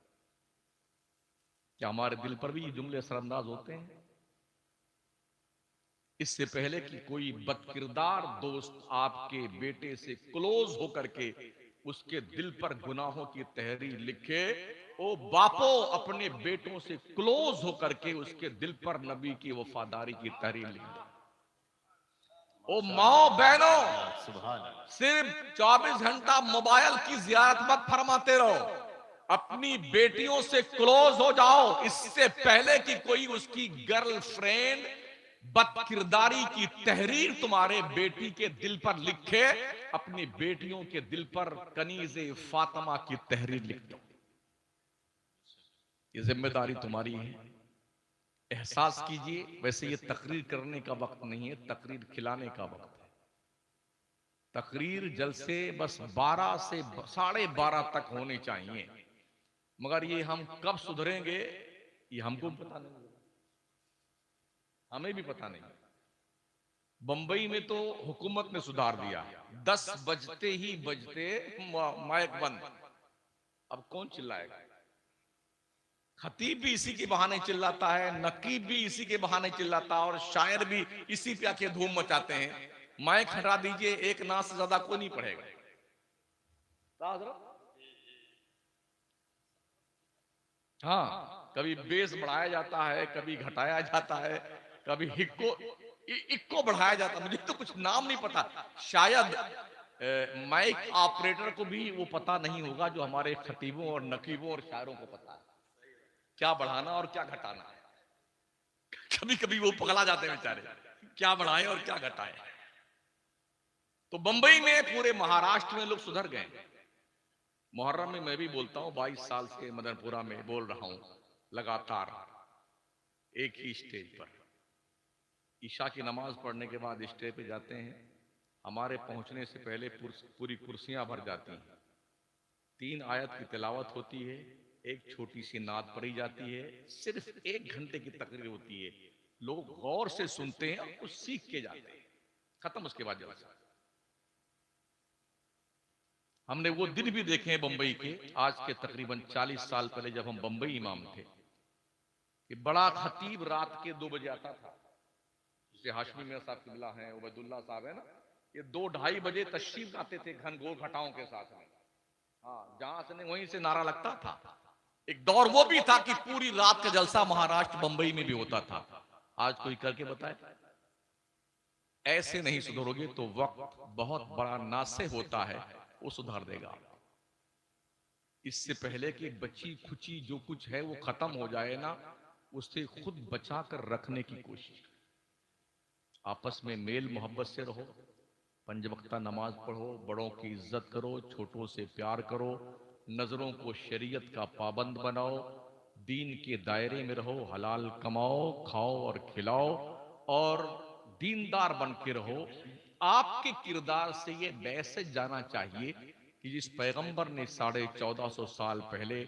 Speaker 1: क्या हमारे दिल पर भी ये जुमले असरअंदाज होते हैं? इससे पहले कि कोई बदकिरदार दोस्त आपके बेटे से क्लोज होकर के उसके दिल पर गुनाहों की तहरीर लिखे, ओ बापो अपने बेटों से क्लोज होकर के उसके दिल पर नबी की वफादारी की तहरीर लिख दो। ओ माओ बहनों, सिर्फ 24 घंटा मोबाइल की जियारत मत फरमाते रहो, अपनी बेटियों से क्लोज हो जाओ। इससे पहले कि कोई उसकी गर्लफ्रेंड बदकिरदारी की तहरीर तुम्हारे बेटी के दिल पर लिखे, अपनी बेटियों के दिल पर कनीज़े फातिमा की तहरीर लिख दो। ये जिम्मेदारी तुम्हारी है, एहसास कीजिए। वैसे ये तकरीर करने का वक्त नहीं है, तकरीर खिलाने का वक्त है। तकरीर जलसे बस 12 से 12:30 तक होने चाहिए, मगर ये हम कब सुधरेंगे ये हमको पता नहीं, हमें भी पता नहीं। बंबई में तो हुकूमत ने सुधार दिया, 10 बजते ही बजते माइक बंद। अब कौन चिल्लाएगा? खतीब भी इसी के बहाने चिल्लाता है, नकीब भी इसी के बहाने चिल्लाता है और शायर भी इसी पे आके धूम मचाते हैं। माइक हटा दीजिए, एक नास से ज्यादा कोई नहीं पढ़ेगा। हाँ, कभी बेस बढ़ाया जाता है, कभी घटाया जाता है, कभी हिक्को इक्को बढ़ाया जाता है। मुझे तो कुछ नाम नहीं पता, शायद माइक ऑपरेटर को भी वो पता नहीं होगा जो हमारे खतीबों और नकीबों और शायरों को पता है क्या बढ़ाना और क्या घटाना है। कभी कभी वो पगला जाते हैं बेचारे, क्या बढ़ाए और क्या घटाए। तो बंबई में, पूरे महाराष्ट्र में लोग सुधर गए। मुहर्रम में मैं भी बोलता हूं, 22 साल से मदनपुरा में बोल रहा हूं लगातार एक ही स्टेज पर। ईशा की नमाज पढ़ने के बाद स्टेज पे जाते हैं, हमारे पहुंचने से पहले पूरी कुर्सियां भर जाती हैं। 3 आयत की तिलावत होती है, एक छोटी सी नात पढ़ी जाती है, सिर्फ 1 घंटे की तकरीर होती है। लोग गौर से सुनते हैं और कुछ सीख के जाते हैं, खत्म। उसके बाद जलसा। हमने वो दिन भी देखे हैं बंबई के, आज के तकरीबन 40 साल पहले जब हम बंबई इमाम थे, कि बड़ा खतीब रात के 2 बजे आता था। जैसे हाशमी मियां साहब किबला हैं, उबैदुल्लाह साहब है ना, ये 2-2:30 बजे तशरीफ आते थे घनघोर घटाओं के साथ में। हाँ, जहां से नहीं वहीं से नारा लगता था। एक दौर वो भी था कि पूरी रात का जलसा महाराष्ट्र बंबई में भी होता था। आज कोई करके बताए? ऐसे नहीं सुधरोगे तो वक्त बहुत बड़ा नासे होता है, वो सुधार देगा। इससे पहले कि बची खुची जो कुछ है वो खत्म हो जाए ना, उससे खुद बचा कर रखने की कोशिश। आपस में मेल मोहब्बत से रहो, 5 वक्ता नमाज पढ़ो, बड़ों की इज्जत करो, छोटों से प्यार करो, नजरों को शरीयत का पाबंद बनाओ, दीन के दायरे में रहो, हलाल कमाओ, खाओ और खिलाओ, और दीनदार बन के रहो। आपके किरदार से ये मैसेज जाना चाहिए कि जिस पैगंबर ने 1450 साल पहले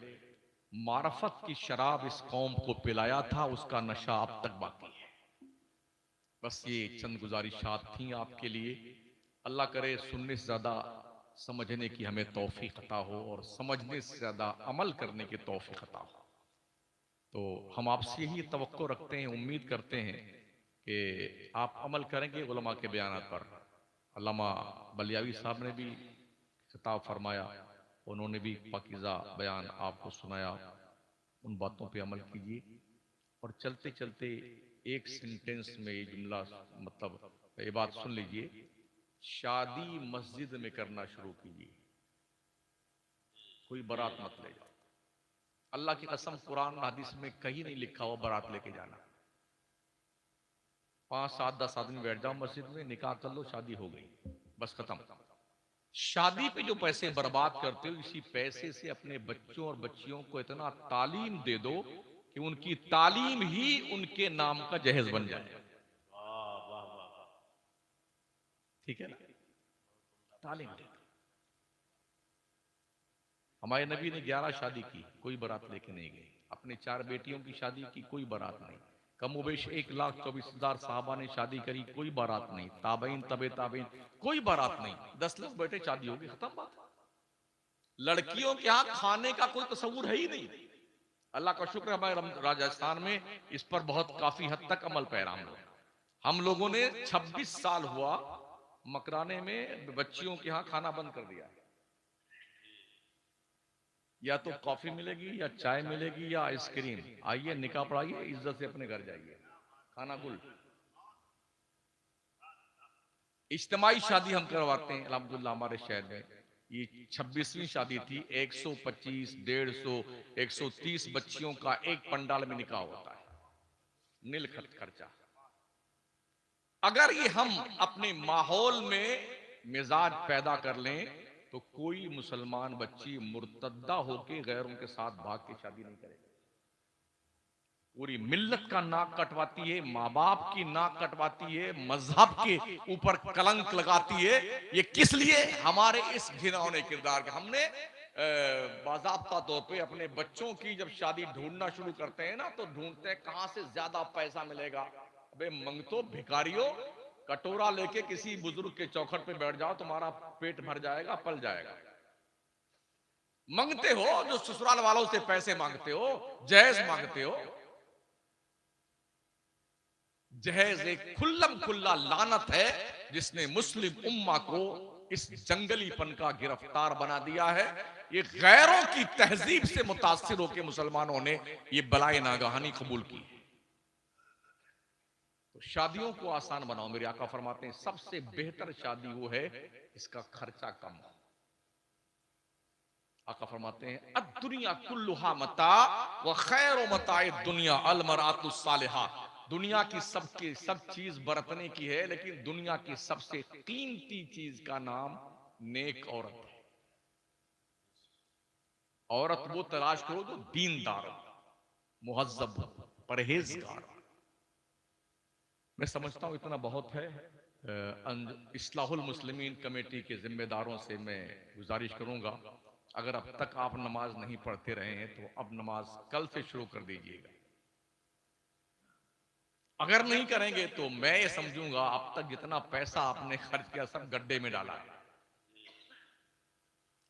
Speaker 1: मारफत की शराब इस कौम को पिलाया था, उसका नशा अब तक बाकी है। बस ये चंद गुजारिशात थी आपके लिए। अल्लाह करे सुनने से ज्यादा समझने की हमें तौफीक अता हो, और समझने से ज्यादा अमल करने की तौफीक अता हो। तो हम आपसे ही तवक्को रखते हैं, उम्मीद करते हैं कि आप अमल करेंगे उलमा के बयानात पर। अल्लामा बलियावी साहब ने भी खिताब फरमाया, उन्होंने भी पाकीज़ा बयान आपको सुनाया, उन बातों पे अमल कीजिए। और चलते चलते एक सेंटेंस में ये जुमला, मतलब ये बात सुन लीजिए, शादी मस्जिद में करना शुरू कीजिए, कोई बारात मत ले जाओ। अल्लाह की कसम, कुरान हदीस में कहीं नहीं लिखा हुआ बारात लेके जाना। 5, 7, 10 आदमी बैठ जाओ मस्जिद में, निकाह कर लो, शादी हो गई, बस खत्म। शादी पे जो पैसे बर्बाद करते हो, इसी पैसे से अपने बच्चों और बच्चियों को इतना तालीम दे दो कि उनकी तालीम ही उनके नाम का जहेज बन जाए। ठीक है ना? तालीम दे दो। हमारे नबी ने 11 शादी की, कोई बारात लेके नहीं गए। अपने 4 बेटियों की शादी की, कोई बारात नहीं। कमोबेश 1,24,000 साहबा ने शादी करी, कोई बारात नहीं। ताबईन, तबे ताबईन, कोई बारात नहीं। 10 लोग बैठे, शादी होगी, खत्म बात। लड़कियों के यहाँ खाने का कोई तस्वुर है ही नहीं। अल्लाह का शुक्र, हमारे राजस्थान में इस पर बहुत काफी हद तक अमल पैरा हम लोगों ने 26 साल हुआ मकराने में बच्चियों के यहाँ खाना बंद कर दिया। या तो कॉफी मिलेगी, या चाय मिलेगी, या आइसक्रीम। आइए निकाह पढ़ाइए, इज्जत से अपने घर जाइए, खाना गुल। इज्तिमाई शादी हम करवाते हैं अल्हम्दुलिल्लाह हमारे शहर में। ये 26वीं शादी थी। 125, 150, 130 बच्चियों का एक पंडाल में निकाह होता है, नील खर्चा। अगर ये हम अपने माहौल में मिजाज पैदा कर लें तो कोई मुसलमान बच्ची मुर्तद्दा होके गैरों के साथ भाग के शादी नहीं करेगी। पूरी मिल्लत का नाक कटवाती है, माँ बाप की नाक कटवाती है, मजहब के ऊपर कलंक लगाती है। ये किस लिए? हमारे इस घिनौने किरदार के। हमने बाज़ाब्ता तौर पे अपने बच्चों की जब शादी ढूंढना शुरू करते हैं ना, तो ढूंढते हैं कहां से ज्यादा पैसा मिलेगा। अबे मंगतो भिखारियों, कटोरा लेके किसी बुजुर्ग के चौखट पे बैठ जाओ, तुम्हारा पेट भर जाएगा, पल जाएगा। मांगते हो जो ससुराल वालों से पैसे मांगते हो, जहेज मांगते हो। जहेज एक खुल्लम खुल्ला लानत है, जिसने मुस्लिम उम्मा को इस जंगलीपन का गिरफ्तार बना दिया है। ये गैरों की तहजीब से मुतासिर होकर मुसलमानों ने ये बलाए नागहानी कबूल की। तो शादियों को आसान बनाओ। मेरे आका फरमाते हैं सबसे बेहतर शादी वो है इसका खर्चा कम हो। आका फरमाते हैं अद दुनिया कुल्लुहा मता व खैरु मताए दुनिया अल मरातु सालिहा। दुनिया की सब चीज बरतने की है, लेकिन दुनिया की सबसे कीमती चीज का नाम नेक औरत है। औरत वो तलाश करो जो दीनदार हो, मुहज्जब हो, परहेजगार हो। मैं समझता हूं इतना बहुत है। इस्लाहुल मुस्लिमीन कमेटी के जिम्मेदारों से मैं गुजारिश करूंगा, अगर अब तक आप नमाज नहीं पढ़ते रहे हैं तो अब नमाज कल से शुरू कर दीजिएगा। अगर नहीं करेंगे तो मैं ये समझूंगा अब तक जितना पैसा आपने खर्च किया सब गड्ढे में डाला है,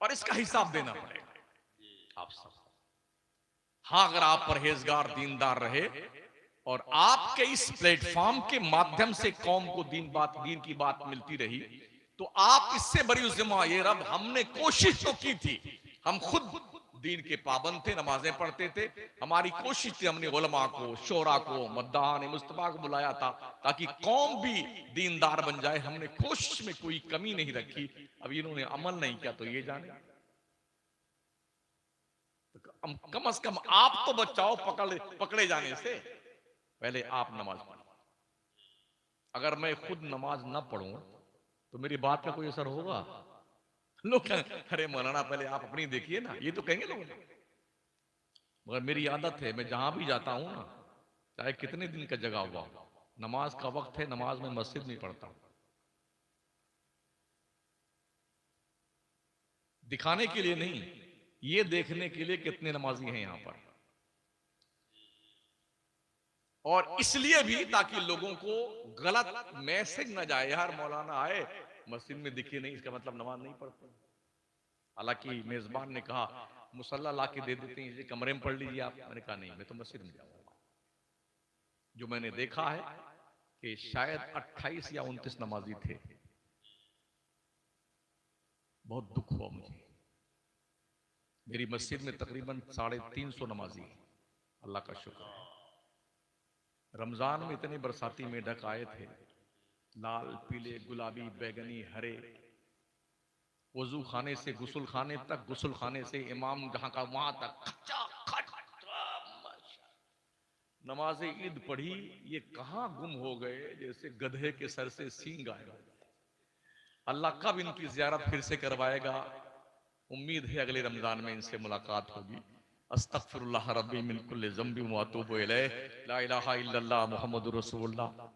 Speaker 1: और इसका हिसाब देना पड़ेगा आप सब। हाँ, अगर आप परहेजगार दीनदार रहे और आपके इस प्लेटफॉर्म के माध्यम से कौम को दीन की बात मिलती रही, तो आप इससे बड़ी जिम्मा, ये रब हमने कोशिश तो की थी, हम खुद दीन के पाबंद थे, नमाजें पढ़ते थे, हमारी कोशिश थी, हमने उलमा को, शोरा को, मद्दान मुस्तफा को बुलाया था ताकि कौम भी दीनदार बन जाए। हमने कोशिश में कोई कमी नहीं रखी। अब इन्होंने अमल नहीं किया तो ये जाने। कम से कम आप तो बचाओ पकड़े जाने से, पहले आप नमाज पढ़ो। अगर मैं खुद नमाज ना पढ़ूं तो मेरी बात का कोई असर होगा? लोग अरे मौलाना पहले आप अपनी देखिए ना, ये तो कहेंगे लोग। मगर मेरी आदत है, मैं जहां भी जाता हूं ना, चाहे कितने दिन का जगह हुआ, नमाज का वक्त है, नमाज में मस्जिद में पढ़ता हूं। दिखाने के लिए नहीं, ये देखने के लिए कितने नमाजी हैं यहां पर, और इसलिए भी ताकि लोगों को गलत मैसेज न जाए, यार मौलाना आए मस्जिद में दिखे नहीं इसका मतलब नमाज नहीं पढ़ते। हालांकि मेजबान ने कहा मुसल्ला ला के दे देते हैं, इसे कमरे में पढ़ लीजिए आप। मैंने कहा नहीं, मैं तो मस्जिद में जाऊंगा। जो मैंने देखा है कि शायद 28 या 29 नमाजी थे। बहुत दुख हुआ मुझे। मेरी मस्जिद में तकरीबन 350 नमाजी है, अल्लाह का शुक्र है। रमजान में इतने बरसाती मेढक आए थे, लाल पीले गुलाबी बैगनी हरे, वजू खाने से गुसल खाने तक, गुसल खाने से इमाम जहां का वहां तक नमाज ईद पढ़ी। ये कहां गुम हो गए, जैसे गधे के सर से सींग आएगा। अल्लाह कब इनकी जियारत फिर से करवाएगा? उम्मीद है अगले रमजान में इनसे मुलाकात होगी। अस्तगफिरुल्लाह रब्बी मिन कुल्ली ज़ंबि व अतूबु इलैह। ला इलाहा इल्लल्लाह मुहम्मदुर रसूलुल्लाह।